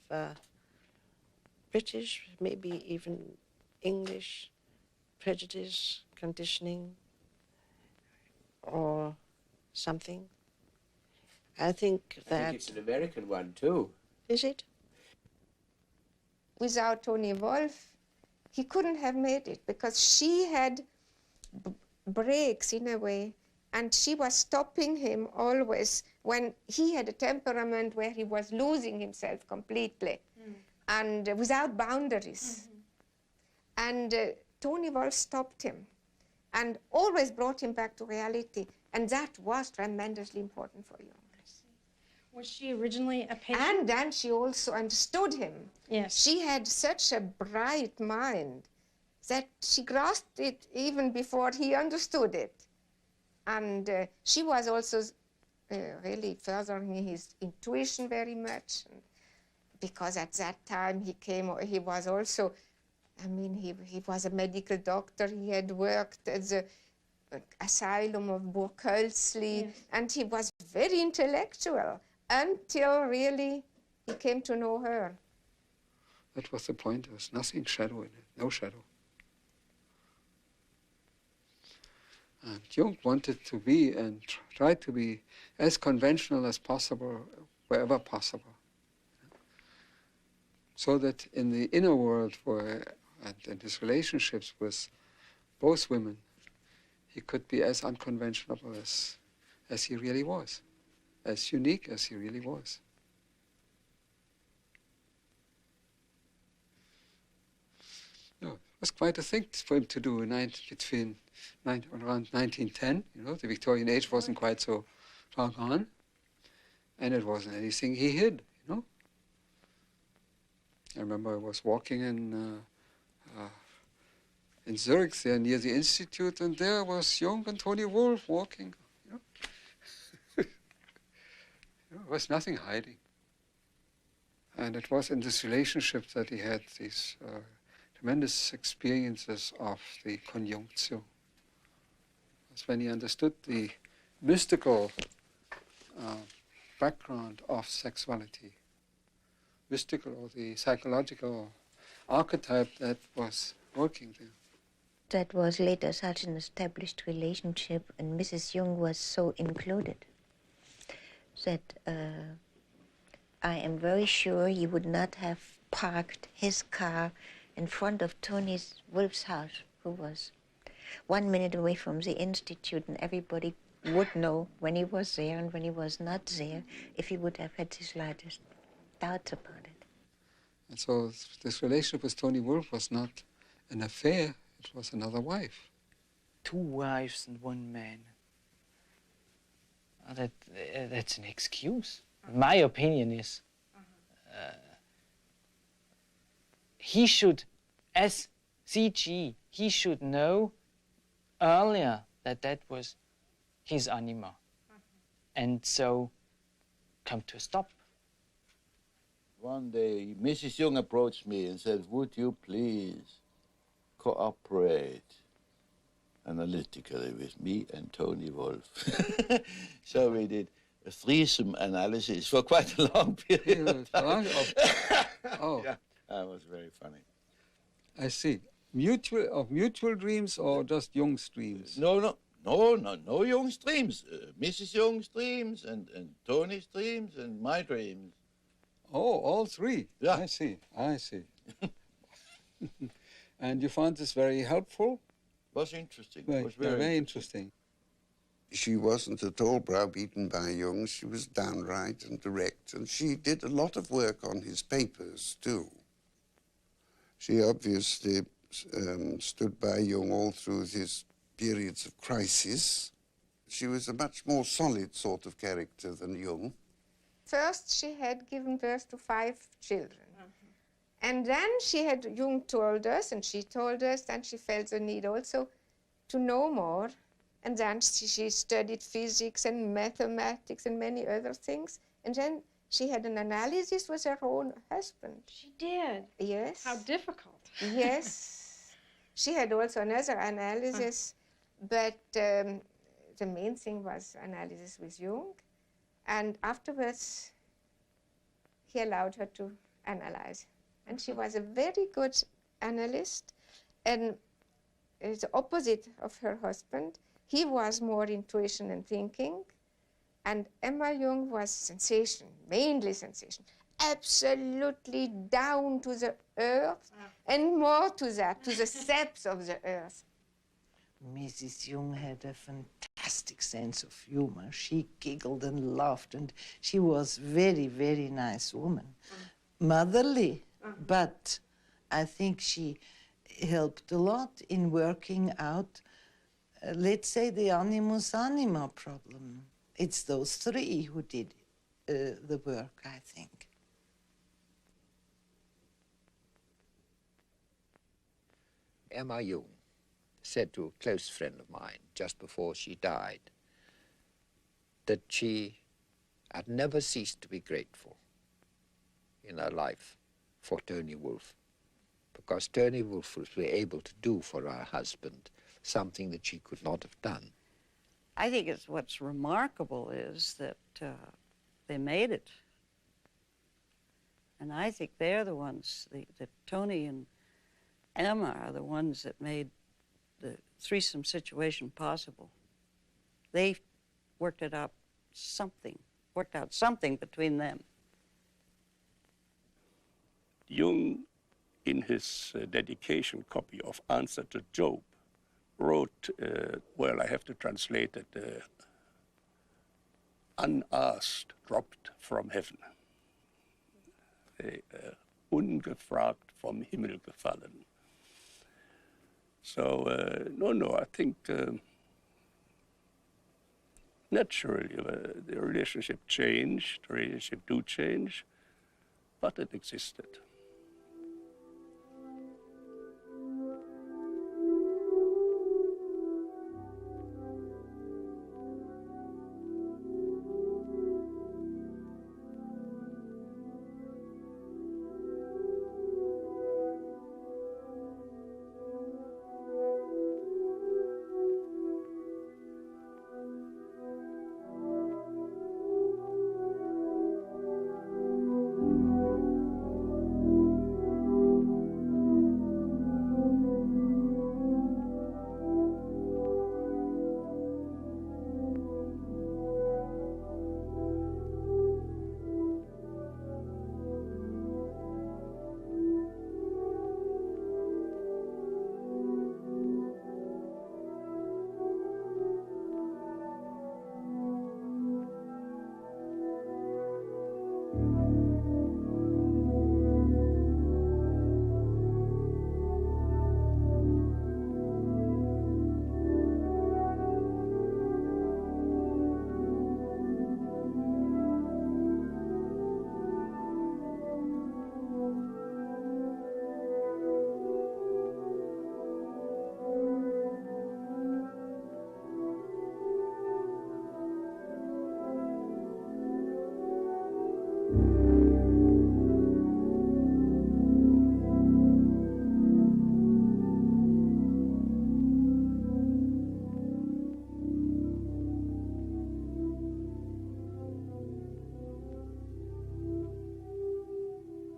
British, maybe even English prejudice, conditioning, or something. I think that... I think it's an American one, too. Is it? Without Tony Wolff, he couldn't have made it because she had breaks in a way, and she was stopping him always when he had a temperament where he was losing himself completely and without boundaries. And Tony Wolff stopped him and always brought him back to reality. And that was tremendously important for Jung. Was she originally a patient? And then she also understood him. Yes. She had such a bright mind that she grasped it even before he understood it. And she was also really furthering his intuition very much. Because at that time he was also, I mean, he was a medical doctor. He had worked at the asylum of Burkölzli, yes. And he was very intellectual until really he came to know her. That was the point. There was nothing shadow in it, no shadow. And Jung wanted to be and tried to be as conventional as possible, wherever possible. So that in the inner world and in his relationships with both women, he could be as unconventional as he really was, as unique as he really was. No, it was quite a thing for him to do around 1910. You know, the Victorian age wasn't quite so far gone, and it wasn't anything he hid. You know, I remember I was walking in Zurich, there near the Institute, and there was Jung and Tony Wolff walking. You know? There was nothing hiding. And it was in this relationship that he had these tremendous experiences of the conjunctio. That's when he understood the mystical background of sexuality, mystical or the psychological archetype that was working there. That was later such an established relationship, and Mrs. Jung was so included that I am very sure he would not have parked his car in front of Tony Wolff's house, who was 1 minute away from the institute, and everybody would know when he was there and when he was not there, if he would have had the slightest doubts about it. And so this relationship with Tony Wolff was not an affair, it was another wife. 2 wives and 1 man. That's an excuse. My opinion is he should, as CG, he should know earlier that that was his anima, and so come to a stop. One day, Mrs. Jung approached me and said, would you please cooperate analytically with me and Tony Wolff? So we did a threesome analysis for quite a long period of time. Oh. Yeah, that was very funny. I see. Mutual dreams or just Jung's dreams? No Jung's dreams. Mrs. Jung's dreams and Tony's dreams and my dreams. Oh, all 3? Yeah. I see. And you found this very helpful? Was interesting. Right. Was very interesting. She wasn't at all browbeaten by Jung. She was downright and direct, and she did a lot of work on his papers, too. She obviously stood by Jung all through his periods of crisis. She was a much more solid sort of character than Jung. First, she had given birth to 5 children. And then Jung told us, and she told us, and she felt the need also to know more. And then she studied physics and mathematics and many other things. And then she had an analysis with her own husband. She did? Yes. How difficult. Yes. She had also another analysis, but the main thing was analysis with Jung. And afterwards, he allowed her to analyze. And she was a very good analyst. And the opposite of her husband, he was more intuition and thinking. And Emma Jung was sensation, mainly sensation. Absolutely down to the earth, and more to that, to the depths of the earth. Mrs. Jung had a fantastic sense of humor. She giggled and laughed, and she was very, very nice woman. Motherly, but I think she helped a lot in working out, let's say, the animus anima problem. It's those 3 who did the work, I think. Emma Jung said to a close friend of mine just before she died that she had never ceased to be grateful in her life for Tony Wolff, because Tony Wolff was able to do for her husband something that she could not have done. I think what's remarkable is that they made it. And I think they're the ones, that Tony and Emma are the ones that made the threesome situation possible. They worked out something between them. Jung, in his dedication copy of Answer to Job, wrote, well, I have to translate it, unasked dropped from heaven. Ungefragt vom Himmel gefallen. So, no, I think naturally the relationship changed, the relationship do change, but it existed.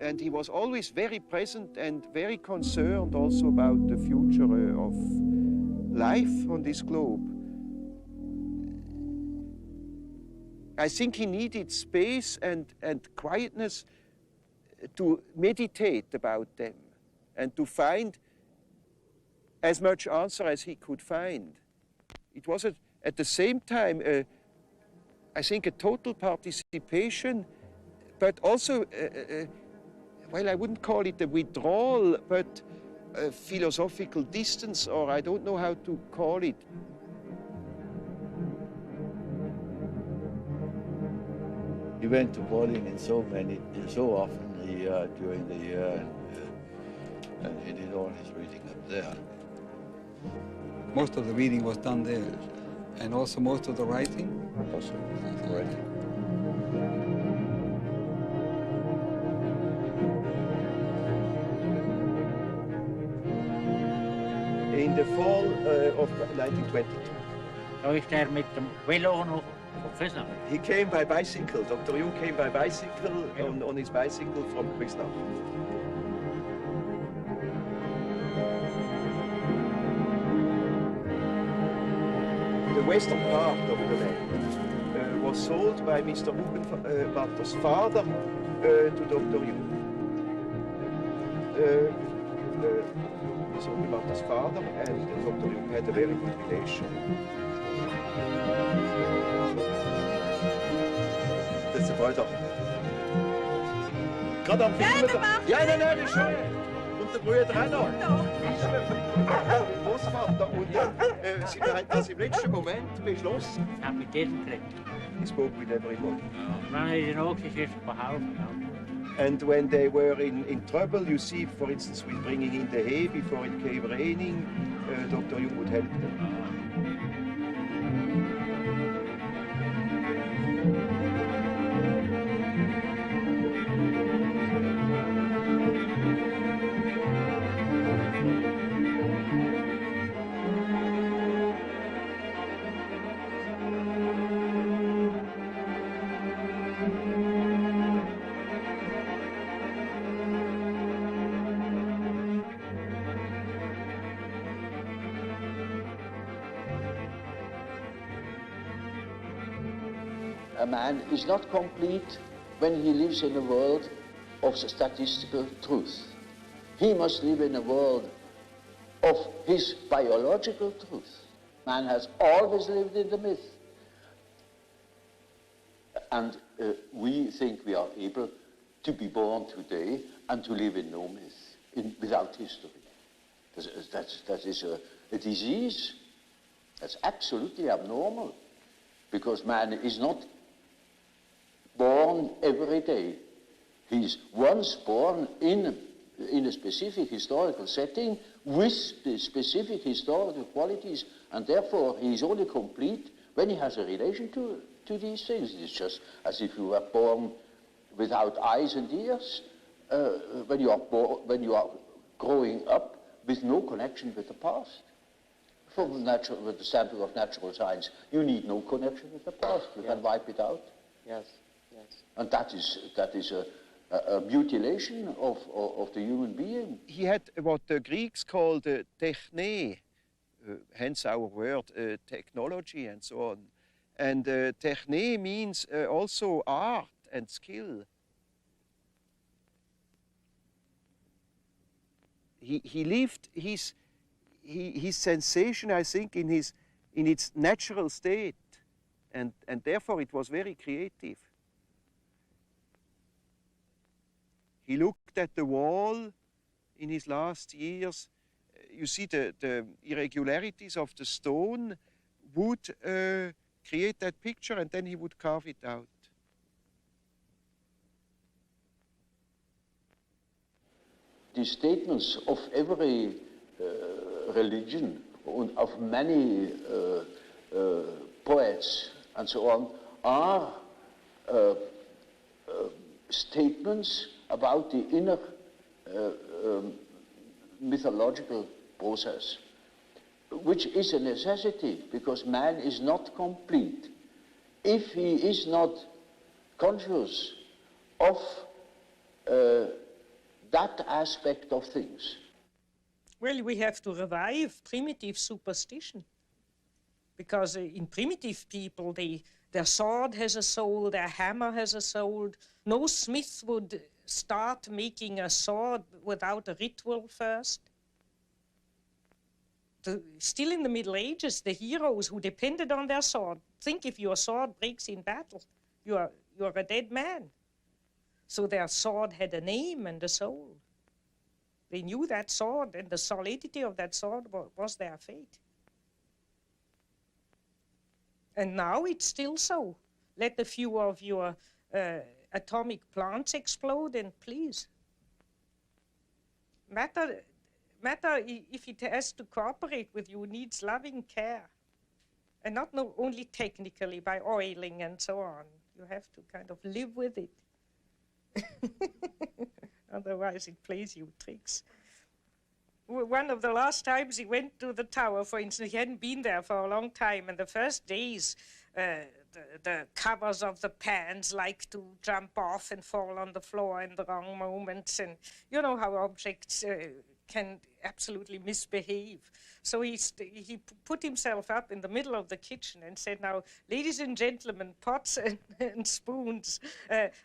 And he was always very present and very concerned also about the future of life on this globe. I think he needed space and quietness to meditate about them and to find as much answer as he could find. It was at the same time, I think, a total participation, but also well, I wouldn't call it a withdrawal, but a philosophical distance, or I don't know how to call it. He went to Berlin so often during the year, and he did all his reading up there. Most of the reading was done there, and also most of the writing? Also, the writing. In the fall of 1922. Da ist mit dem Velo noch von He came by bicycle. Dr. Jung came by bicycle on his bicycle from Questão. The western part of the land was sold by Mr. Hugenwatter's father to Dr. Jung. Mr. Hugenwatter's father and Dr. Jung had a very good relation. Das ist der Freitag. Gerade am Filmen. Ja, nein, ist schön. Und der Brüder auch noch. Großvater. Und sie haben das im letzten Moment beschlossen. Ich habe mit jedem geredet. He spoke with everybody. Dann habe ich auch geschrieben, behalten. And when they were in trouble, you see, for instance, with bringing in the hay before it came raining, Dr. Jung would help them. A man is not complete when he lives in a world of statistical truth. He must live in a world of his biological truth. Man has always lived in the myth. And we think we are able to be born today and to live in no myth, without history. That is a disease. That's absolutely abnormal, because man is not born every day. He's once born in a specific historical setting with the specific historical qualities, and therefore he is only complete when he has a relation to these things. It's just as if you were born without eyes and ears, when you are growing up with no connection with the past. From the standpoint of natural science, you need no connection with the past. You can wipe it out. Yes, yes. And that is a mutilation of the human being. He had what the Greeks called techne, hence our word technology and so on. And techne means also art and skill. He lived his sensation, I think, in its natural state, and therefore it was very creative. He looked at the wall in his last years. You see the irregularities of the stone would create that picture, and then he would carve it out. The statements of every religion, of many poets and so on, are statements about the inner mythological process, which is a necessity because man is not complete if he is not conscious of that aspect of things. Well, we have to revive primitive superstition, because in primitive people, their sword has a soul, their hammer has a soul. No smith would start making a sword without a ritual first. Still in the Middle Ages, the heroes who depended on their sword, think if your sword breaks in battle, you're a dead man. So their sword had a name and a soul. They knew that sword, and the solidity of that sword was their fate. And now it's still so. Let a few of your atomic plants explode, and please. Matter, if it has to cooperate with you, needs loving care. And not only technically by oiling and so on. You have to kind of live with it. Otherwise it plays you tricks. One of the last times he went to the tower, for instance, he hadn't been there for a long time, and the first days the covers of the pans like to jump off and fall on the floor in the wrong moments, and you know how objects can absolutely misbehave. So he put himself up in the middle of the kitchen and said, "Now, ladies and gentlemen, pots and spoons,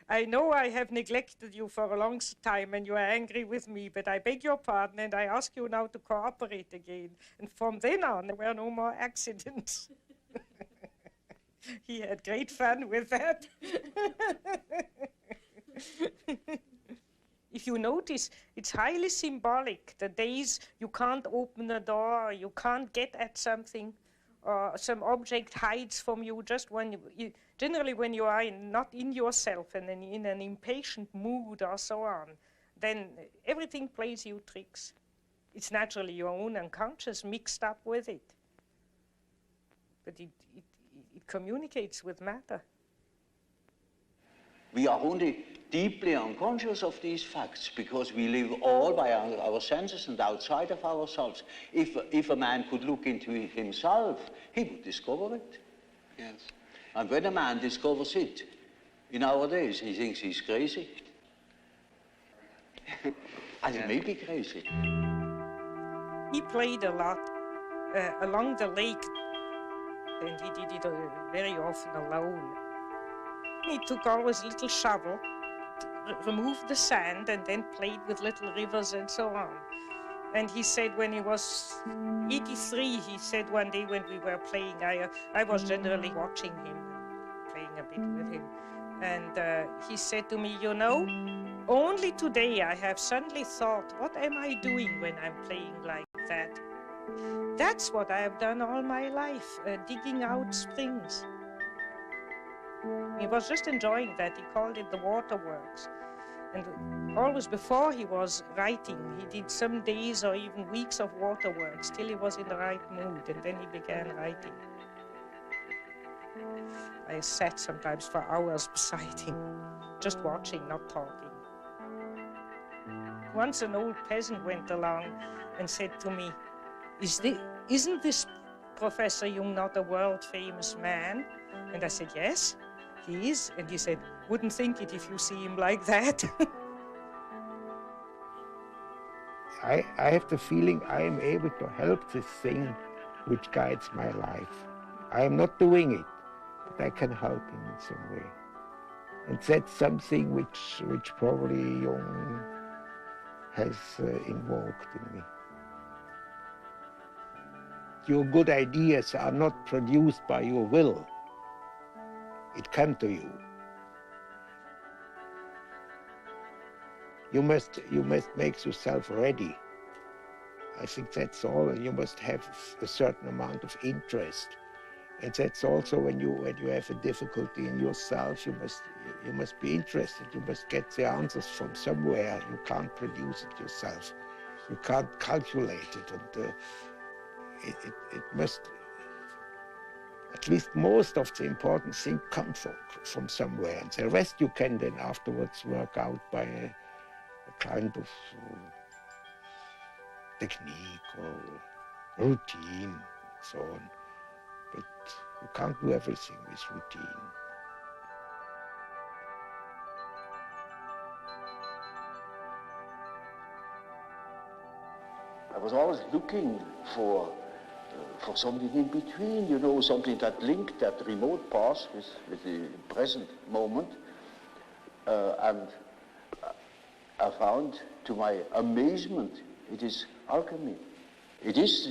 I know I have neglected you for a long time and you are angry with me, but I beg your pardon and I ask you now to cooperate again." And from then on, there were no more accidents. He had great fun with that. If you notice, it's highly symbolic. The days you can't open a door, you can't get at something, or some object hides from you just when generally when you are not in yourself and in an impatient mood or so on, then everything plays you tricks. It's naturally your own unconscious mixed up with it. But it communicates with matter. We are only deeply unconscious of these facts because we live all by our senses and outside of ourselves. If a man could look into himself, he would discover it. Yes. And when a man discovers it, in our days, he thinks he's crazy. And he may be crazy. He played a lot along the lake, and he did it very often alone. He took always a little shovel, removed the sand, and then played with little rivers and so on. And he said when he was 83, he said one day when we were playing, I was generally watching him, playing a bit with him. And he said to me, "You know, only today I have suddenly thought, what am I doing when I'm playing like that? That's what I have done all my life, digging out springs." He was just enjoying that. He called it the waterworks. And always before he was writing, he did some days or even weeks of waterworks till he was in the right mood, and then he began writing. I sat sometimes for hours beside him, just watching, not talking. Once an old peasant went along and said to me, "Isn't this Professor Jung not a world-famous man?" And I said, "Yes, he is." And he said, "Wouldn't think it if you see him like that." I have the feeling I am able to help this thing which guides my life. I am not doing it, but I can help him in some way. And that's something which probably Jung has invoked in me. Your good ideas are not produced by your will. It comes to you. You must make yourself ready. I think that's all, and you must have a certain amount of interest. And that's also when you have a difficulty in yourself, you must be interested. You must get the answers from somewhere. You can't produce it yourself. You can't calculate it, and at least most of the important things come from somewhere, and the rest you can then afterwards work out by a kind of technique or routine, and so on. But you can't do everything with routine. I was always looking for something in between, you know, something that linked that remote past with the present moment. And I found, to my amazement, it is alchemy. It is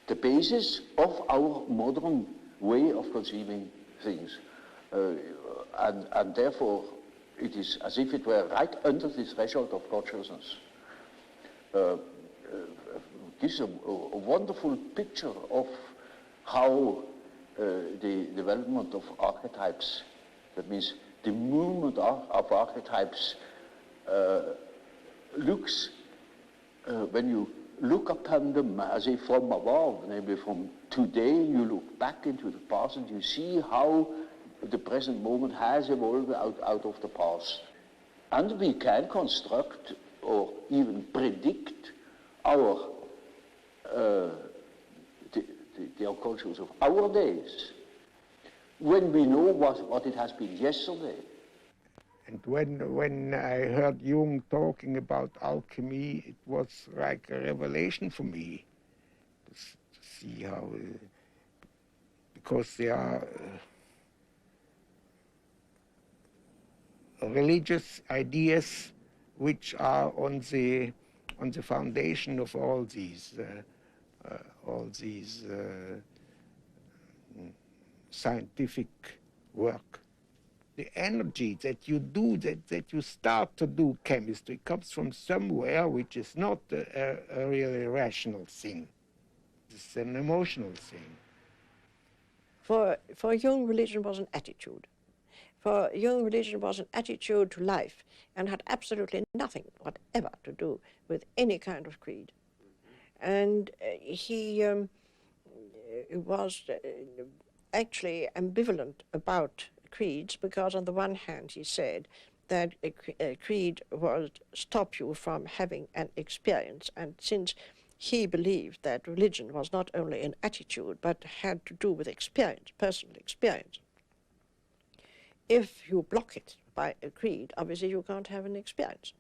the basis of our modern way of conceiving things. And therefore, it is as if it were right under the threshold of consciousness. Gives a wonderful picture of how the development of archetypes, that means the movement of archetypes, looks when you look upon them as if from above, namely from today, you look back into the past and you see how the present moment has evolved out of the past. And we can construct or even predict our the unconscious of our days when we know what it has been yesterday. And when I heard Jung talking about alchemy, it was like a revelation for me to see how, because there are religious ideas which are on the foundation of all these scientific work. The energy that you do, that you start to do chemistry, comes from somewhere which is not a really rational thing. It's an emotional thing. For Jung, religion was an attitude. For Jung, religion was an attitude to life and had absolutely nothing whatever to do with any kind of creed. And he was actually ambivalent about creeds, because on the one hand he said that a creed would stop you from having an experience, and since he believed that religion was not only an attitude but had to do with experience, personal experience, if you block it by a creed, obviously you can't have an experience.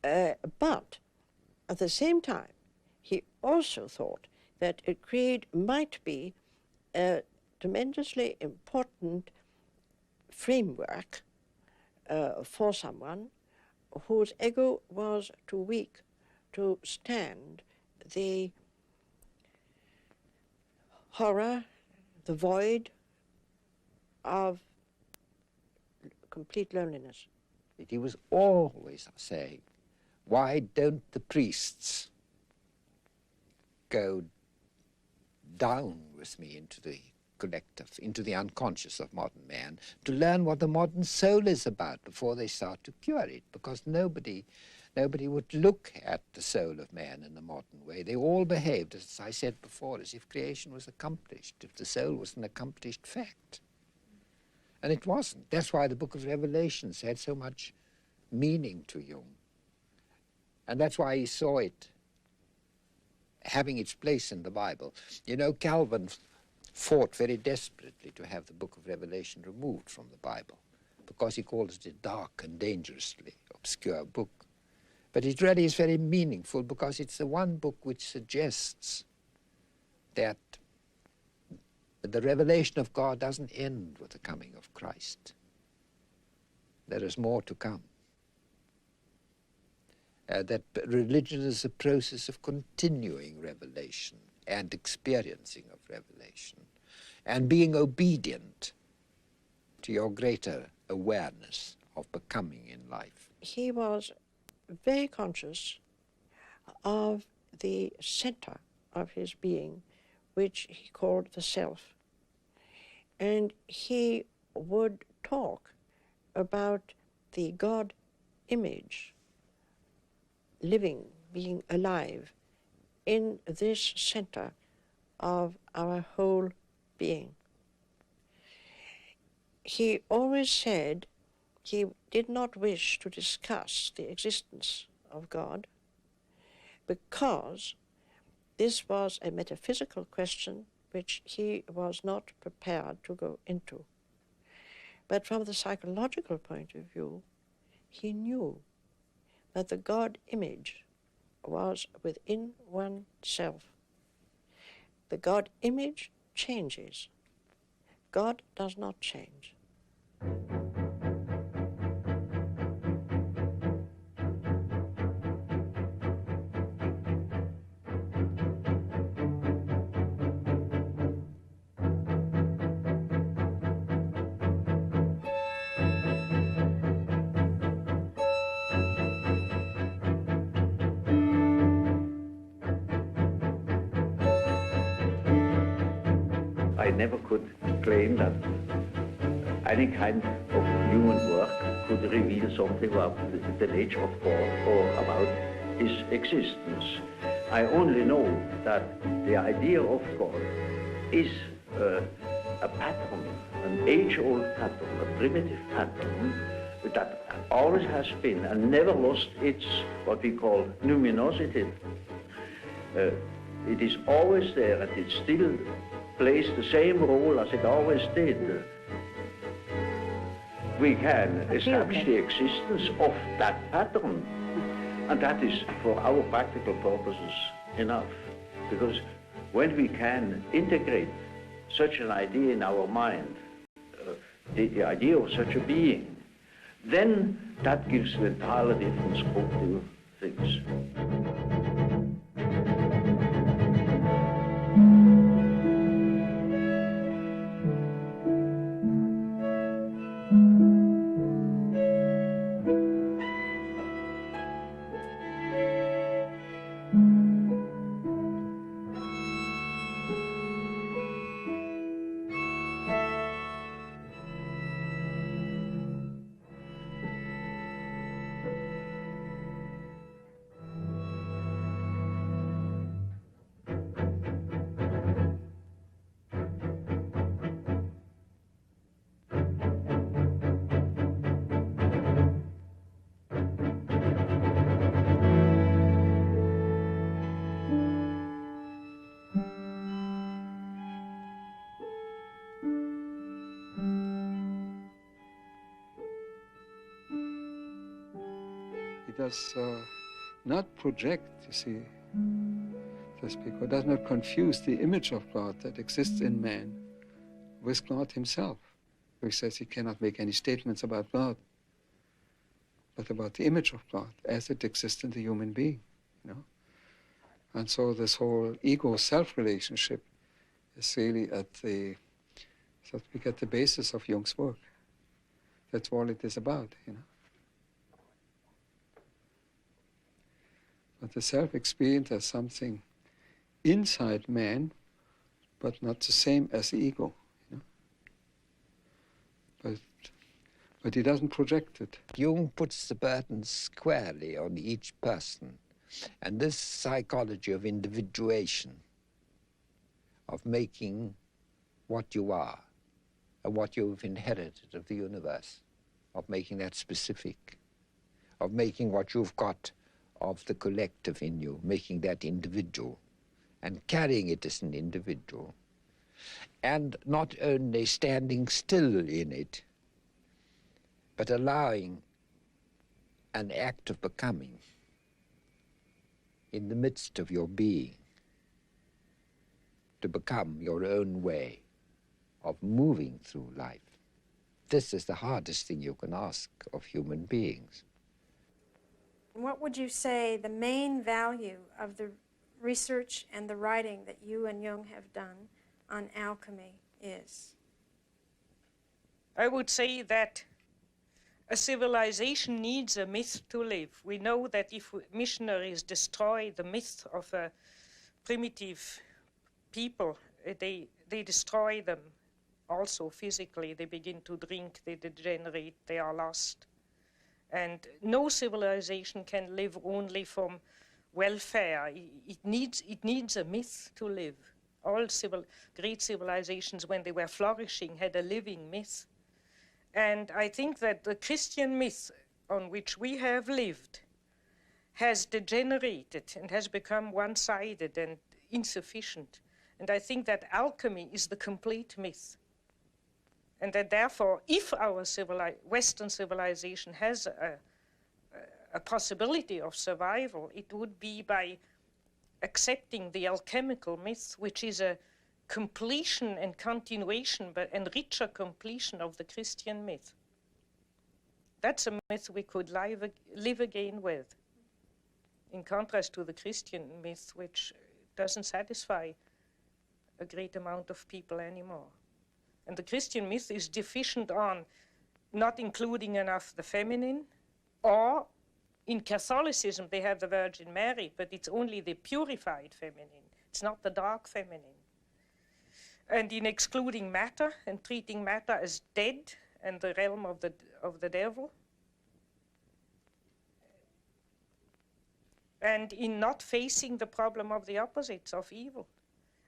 But at the same time, he also thought that a creed might be a tremendously important framework for someone whose ego was too weak to stand the horror, the void of complete loneliness. He was always saying, why don't the priests go down with me into the collective, into the unconscious of modern man, to learn what the modern soul is about before they start to cure it, because nobody would look at the soul of man in the modern way. They all behaved, as I said before, as if creation was accomplished, if the soul was an accomplished fact. And it wasn't. That's why the book of Revelations had so much meaning to Jung. And that's why he saw it having its place in the Bible. You know, Calvin fought very desperately to have the book of Revelation removed from the Bible, because he called it a dark and dangerously obscure book. But it really is very meaningful, because it's the one book which suggests that the revelation of God doesn't end with the coming of Christ. There is more to come. That religion is a process of continuing revelation and experiencing of revelation, and being obedient to your greater awareness of becoming in life. He was very conscious of the center of his being, which he called the self. And he would talk about the God image living, being alive in this center of our whole being. He always said he did not wish to discuss the existence of God because this was a metaphysical question which he was not prepared to go into. But from the psychological point of view, he knew that the God image was within oneself. The God image changes. God does not change. I never could claim that any kind of human work could reveal something about the nature of God or about his existence. I only know that the idea of God is a pattern, an age-old pattern, a primitive pattern that always has been and never lost its, what we call, luminosity. It is always there and it still plays the same role as it always did. We can establish the existence of that pattern, and that is for our practical purposes enough. Because when we can integrate such an idea in our mind, the idea of such a being, then that gives an entirely different scope to things. Does not project, you see, to speak, or does not confuse the image of God that exists in man with God himself, who says he cannot make any statements about God, but about the image of God as it exists in the human being, you know. And so this whole ego-self relationship is really at the, so to speak, at the basis of Jung's work. That's all it is about, you know. But the self-experience as something inside man, but not the same as the ego, you know? But he doesn't project it. Jung puts the burden squarely on each person. And this psychology of individuation, of making what you are and what you've inherited of the universe, of making that specific, of making what you've got of the collective in you, making that individual and carrying it as an individual, and not only standing still in it, but allowing an act of becoming in the midst of your being to become your own way of moving through life. This is the hardest thing you can ask of human beings. What would you say the main value of the research and the writing that you and Jung have done on alchemy is? I would say that a civilization needs a myth to live. We know that if missionaries destroy the myth of a primitive people, they destroy them also physically. They begin to drink, they degenerate, they are lost. And no civilization can live only from welfare. It needs a myth to live. All great civilizations, when they were flourishing, had a living myth. And I think that the Christian myth on which we have lived has degenerated and has become one-sided and insufficient. And I think that alchemy is the complete myth. And that therefore, if our Western civilization has a possibility of survival, it would be by accepting the alchemical myth, which is a completion and continuation, and richer completion of the Christian myth. That's a myth we could live again with, in contrast to the Christian myth, which doesn't satisfy a great amount of people anymore. And the Christian myth is deficient on not including enough the feminine, or in Catholicism they have the Virgin Mary, but it's only the purified feminine. It's not the dark feminine. And in excluding matter and treating matter as dead and the realm of the devil. And in not facing the problem of the opposites of evil.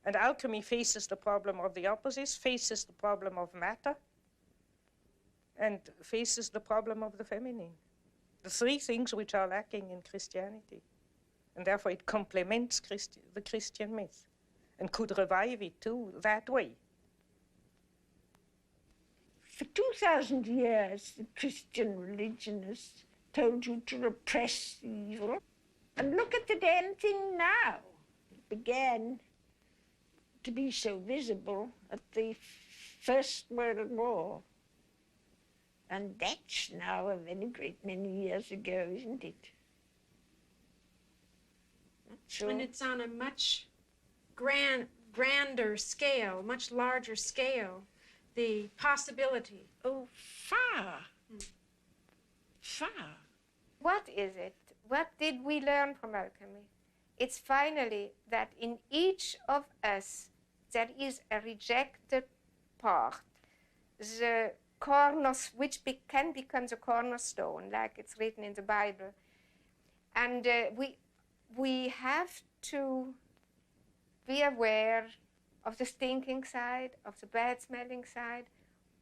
And alchemy faces the problem of the opposites, faces the problem of matter, and faces the problem of the feminine. The three things which are lacking in Christianity. And therefore it complements the Christian myth and could revive it too that way. For 2,000 years, the Christian religion has told you to repress evil. And look at the damn thing now. It began to be so visible at the First World War. And that's now a very great many years ago, isn't it? Sure. And it's on a much grander scale, much larger scale, the possibility. Oh, far. Far. What is it? What did we learn from alchemy? It's finally that in each of us there is a rejected part, the which can become the cornerstone, like it's written in the Bible. And we have to be aware of the stinking side, of the bad-smelling side,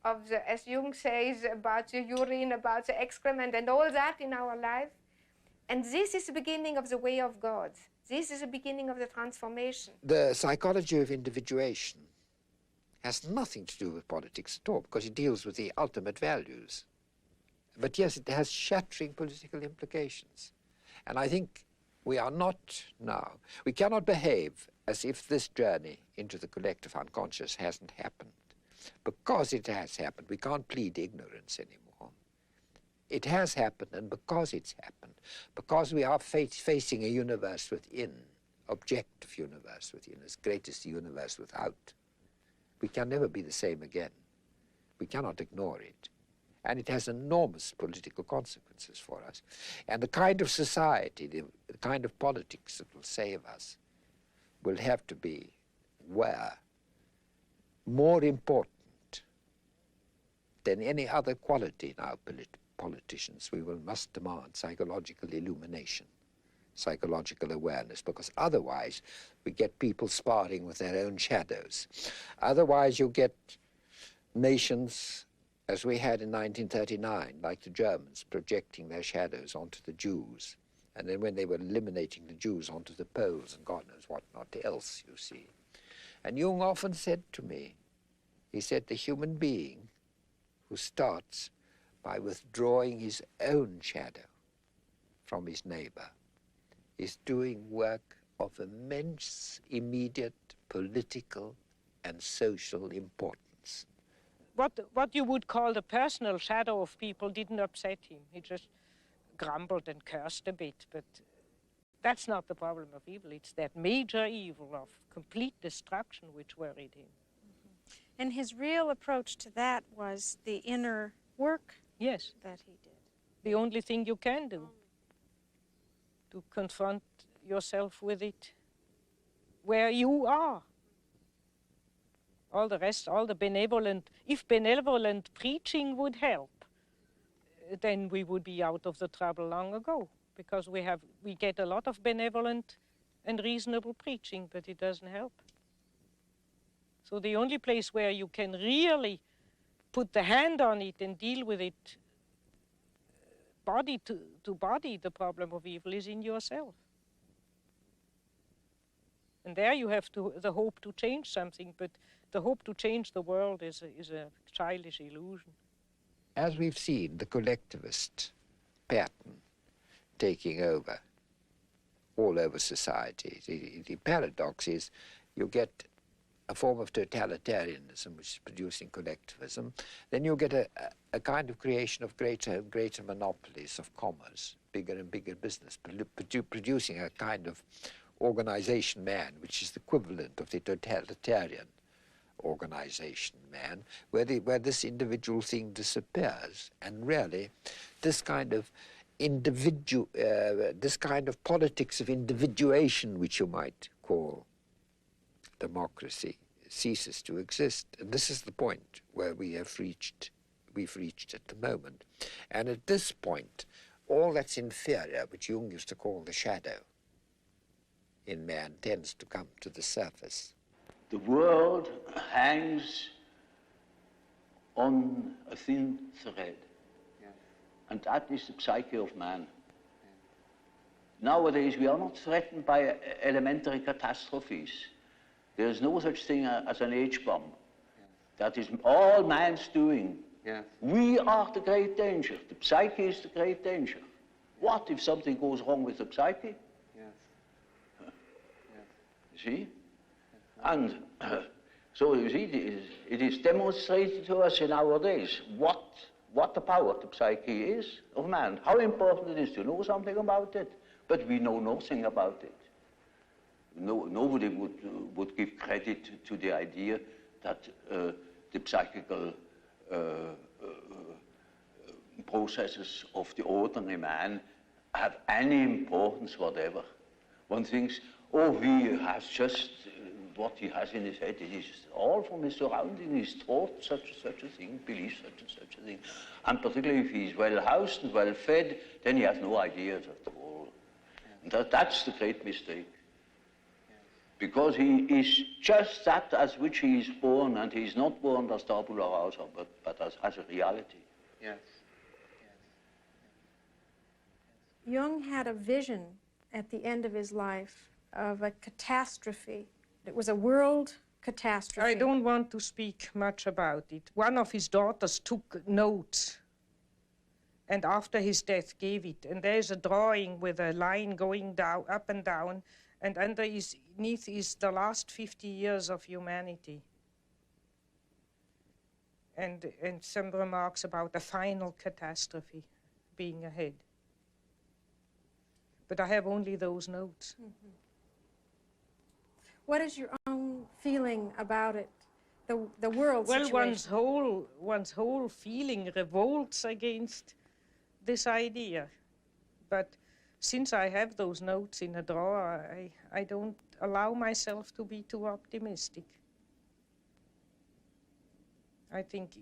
of the, as Jung says, about the urine, about the excrement, and all that in our life. And this is the beginning of the way of God. This is the beginning of the transformation. The psychology of individuation has nothing to do with politics at all, because it deals with the ultimate values. But yes, it has shattering political implications. And I think we are not now, we cannot behave as if this journey into the collective unconscious hasn't happened. Because it has happened, we can't plead ignorance anymore. It has happened, and because it's happened, because we are facing a universe within, objective universe within, as great as the universe without, we can never be the same again. We cannot ignore it. And it has enormous political consequences for us. And the kind of society, the kind of politics that will save us will have to be more important than any other quality in our politicians. We must demand psychological illumination, psychological awareness, because otherwise we get people sparring with their own shadows. Otherwise you get nations, as we had in 1939, like the Germans, projecting their shadows onto the Jews. And then when they were eliminating the Jews, onto the Poles and God knows what not else, you see. And Jung often said to me, he said, the human being who starts by withdrawing his own shadow from his neighbor is doing work of immense, immediate political and social importance. What you would call the personal shadow of people didn't upset him. He just grumbled and cursed a bit, but that's not the problem of evil. It's that major evil of complete destruction which worried him. And his real approach to that was the inner work yes, that he did. The only thing you can do, to confront yourself with it where you are. All the rest, all the benevolent, if benevolent preaching would help, then we would be out of the trouble long ago. because we get a lot of benevolent and reasonable preaching, but it doesn't help. So the only place where you can really put the hand on it and deal with it body to body, the problem of evil, is in yourself. And there you have the hope to change something, but the hope to change the world is a childish illusion. As we've seen, the collectivist pattern taking over all over society, the paradox is you get a form of totalitarianism which is producing collectivism, then you get a kind of creation of greater and greater monopolies of commerce, bigger and bigger business, producing a kind of organization man, which is the equivalent of the totalitarian organization man, where this individual thing disappears. And really, this kind of this kind of politics of individuation, which you might call democracy, ceases to exist. And this is the point where we've reached at the moment. And at this point, all that's inferior, which Jung used to call the shadow in man, tends to come to the surface. The world hangs on a thin thread, and that is the psyche of man. Nowadays, we are not threatened by elementary catastrophes. There is no such thing as an H-bomb. That is all man's doing. We are the great danger. The psyche is the great danger. What if something goes wrong with the psyche? You see? And so you see, it is demonstrated to us in our days what the power of the psyche is of man, how important it is to know something about it, but we know nothing about it. Nobody would give credit to the idea that the psychical processes of the ordinary man have any importance whatever. One thinks, oh, he has just what he has in his head. It is all from his surroundings. He's taught such a thing, believes such a thing. And particularly if he's well housed and well fed, then he has no ideas at all. And that's the great mistake. Because he is just that as which he is born, and he is not born as tabula rasa, but as a reality. Jung had a vision at the end of his life of a catastrophe. It was a world catastrophe. I don't want to speak much about it. One of his daughters took notes and after his death gave it. And there's a drawing with a line going down, up and down, and underneath is the last 50 years of humanity. And some remarks about the final catastrophe being ahead. But I have only those notes. Mm-hmm. What is your own feeling about it, the world situation? Well, one's whole feeling revolts against this idea. But since I have those notes in a drawer, I don't allow myself to be too optimistic. I think,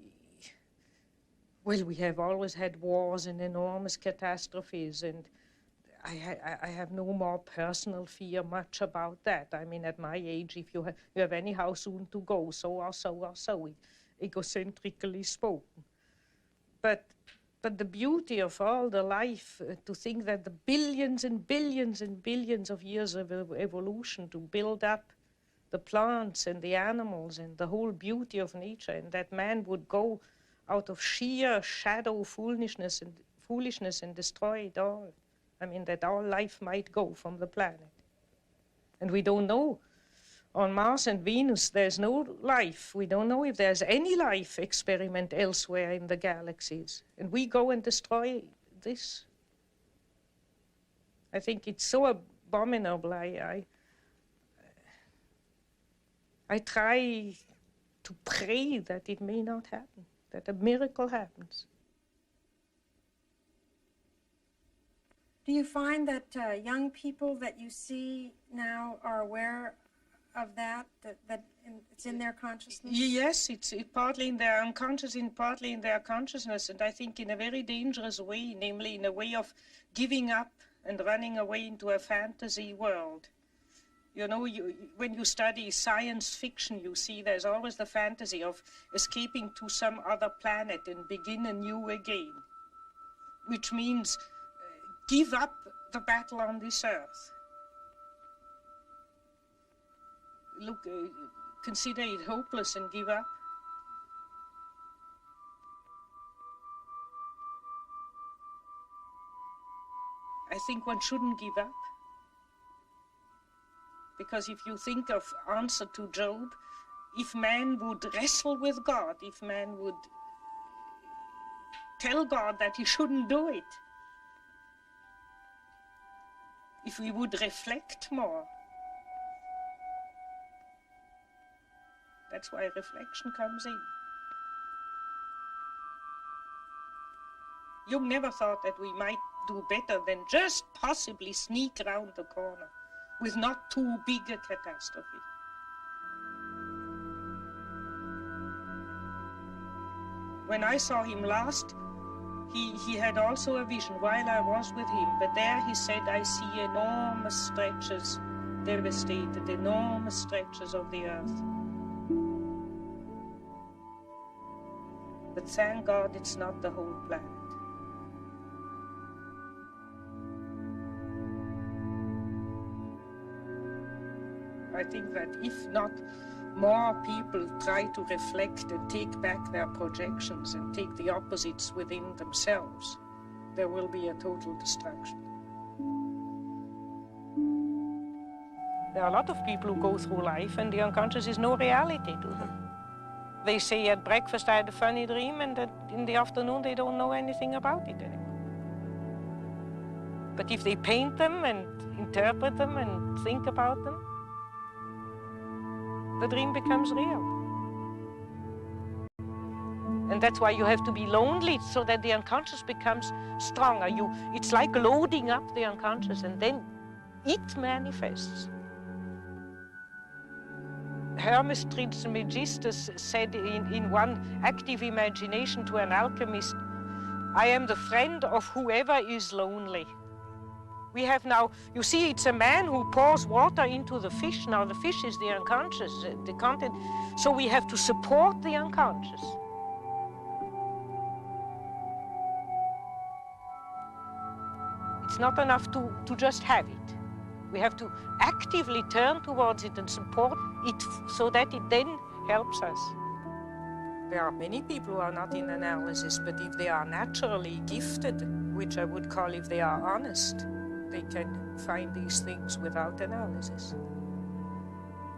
well, we have always had wars and enormous catastrophes, and I have no more personal fear much about that. I mean, at my age, if you have anyhow soon to go, so or so, egocentrically spoken. But the beauty of all the life, to think that the billions and billions and billions of years of evolution to build up the plants and the animals and the whole beauty of nature, and that man would go out of sheer shadow foolishness and destroy it all. I mean, that all life might go from the planet. And we don't know. On Mars and Venus, there's no life. We don't know if there's any life experiment elsewhere in the galaxies. And we go and destroy this. I think it's so abominable. I try to pray that it may not happen, that a miracle happens. Do you find that young people that you see now are aware of that it's in their consciousness? Yes, it's partly in their unconscious and partly in their consciousness, and I think in a very dangerous way, namely in a way of giving up and running away into a fantasy world. You know, when you study science fiction, you see there's always the fantasy of escaping to some other planet and begin anew again, which means give up the battle on this earth. Look, consider it hopeless and give up. I think one shouldn't give up. Because if you think of answer to Job, if man would wrestle with God, if man would tell God that he shouldn't do it, if we would reflect more, that's why reflection comes in. Jung never thought that we might do better than just possibly sneak around the corner with not too big a catastrophe. When I saw him last, he had also a vision while I was with him, but there he said, I see enormous stretches devastated, enormous stretches of the earth. But thank God it's not the whole planet. I think that if not more people try to reflect and take back their projections and take the opposites within themselves, there will be a total destruction. There are a lot of people who go through life and the unconscious is no reality to them. They say at breakfast I had a funny dream, and that in the afternoon they don't know anything about it anymore. But if they paint them and interpret them and think about them, the dream becomes real. And that's why you have to be lonely, so that the unconscious becomes stronger. It's like loading up the unconscious, and then it manifests. Hermes Trismegistus said in one active imagination to an alchemist, I am the friend of whoever is lonely. We have now, you see, it's a man who pours water into the fish. Now the fish is the unconscious, the content. So we have to support the unconscious. It's not enough to just have it. We have to actively turn towards it and support it so that it then helps us. There are many people who are not in analysis, but if they are naturally gifted, which I would call if they are honest, they can find these things without analysis.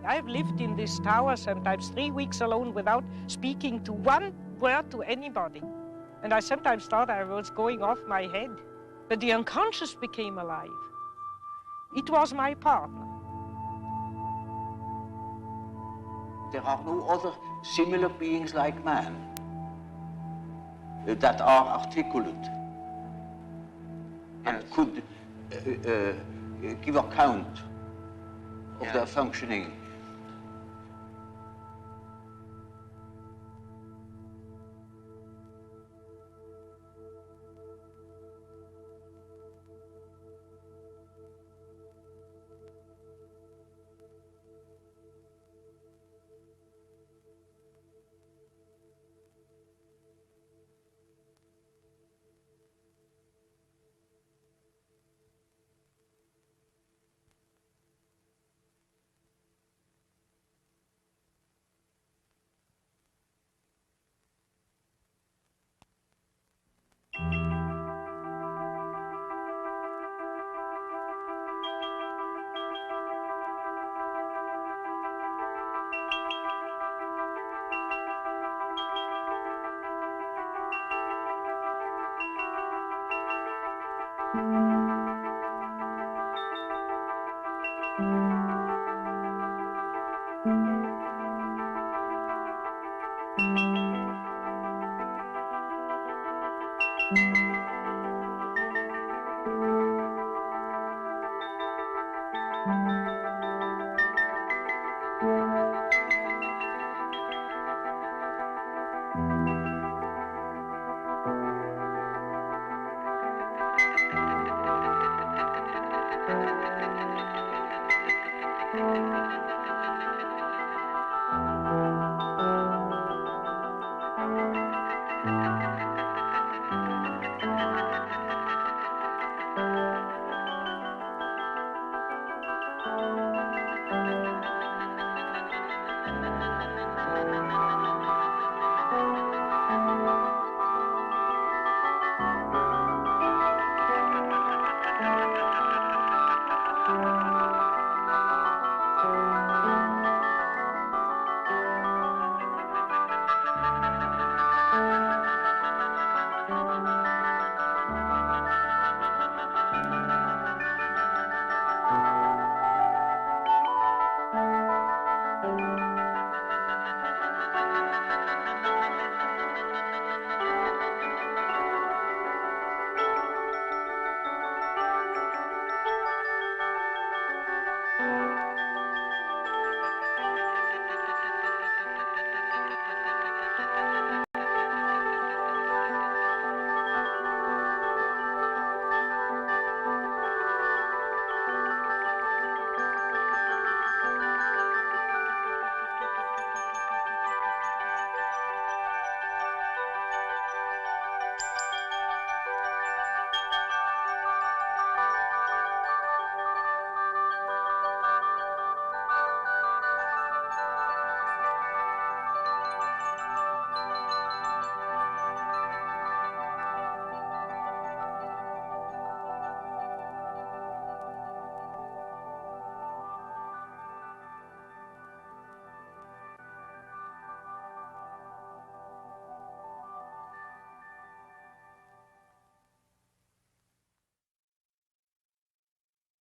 I've lived in this tower sometimes 3 weeks alone without speaking to one word to anybody. And I sometimes thought I was going off my head. But the unconscious became alive. It was my partner. There are no other similar beings like man that are articulate and could give account of their functioning.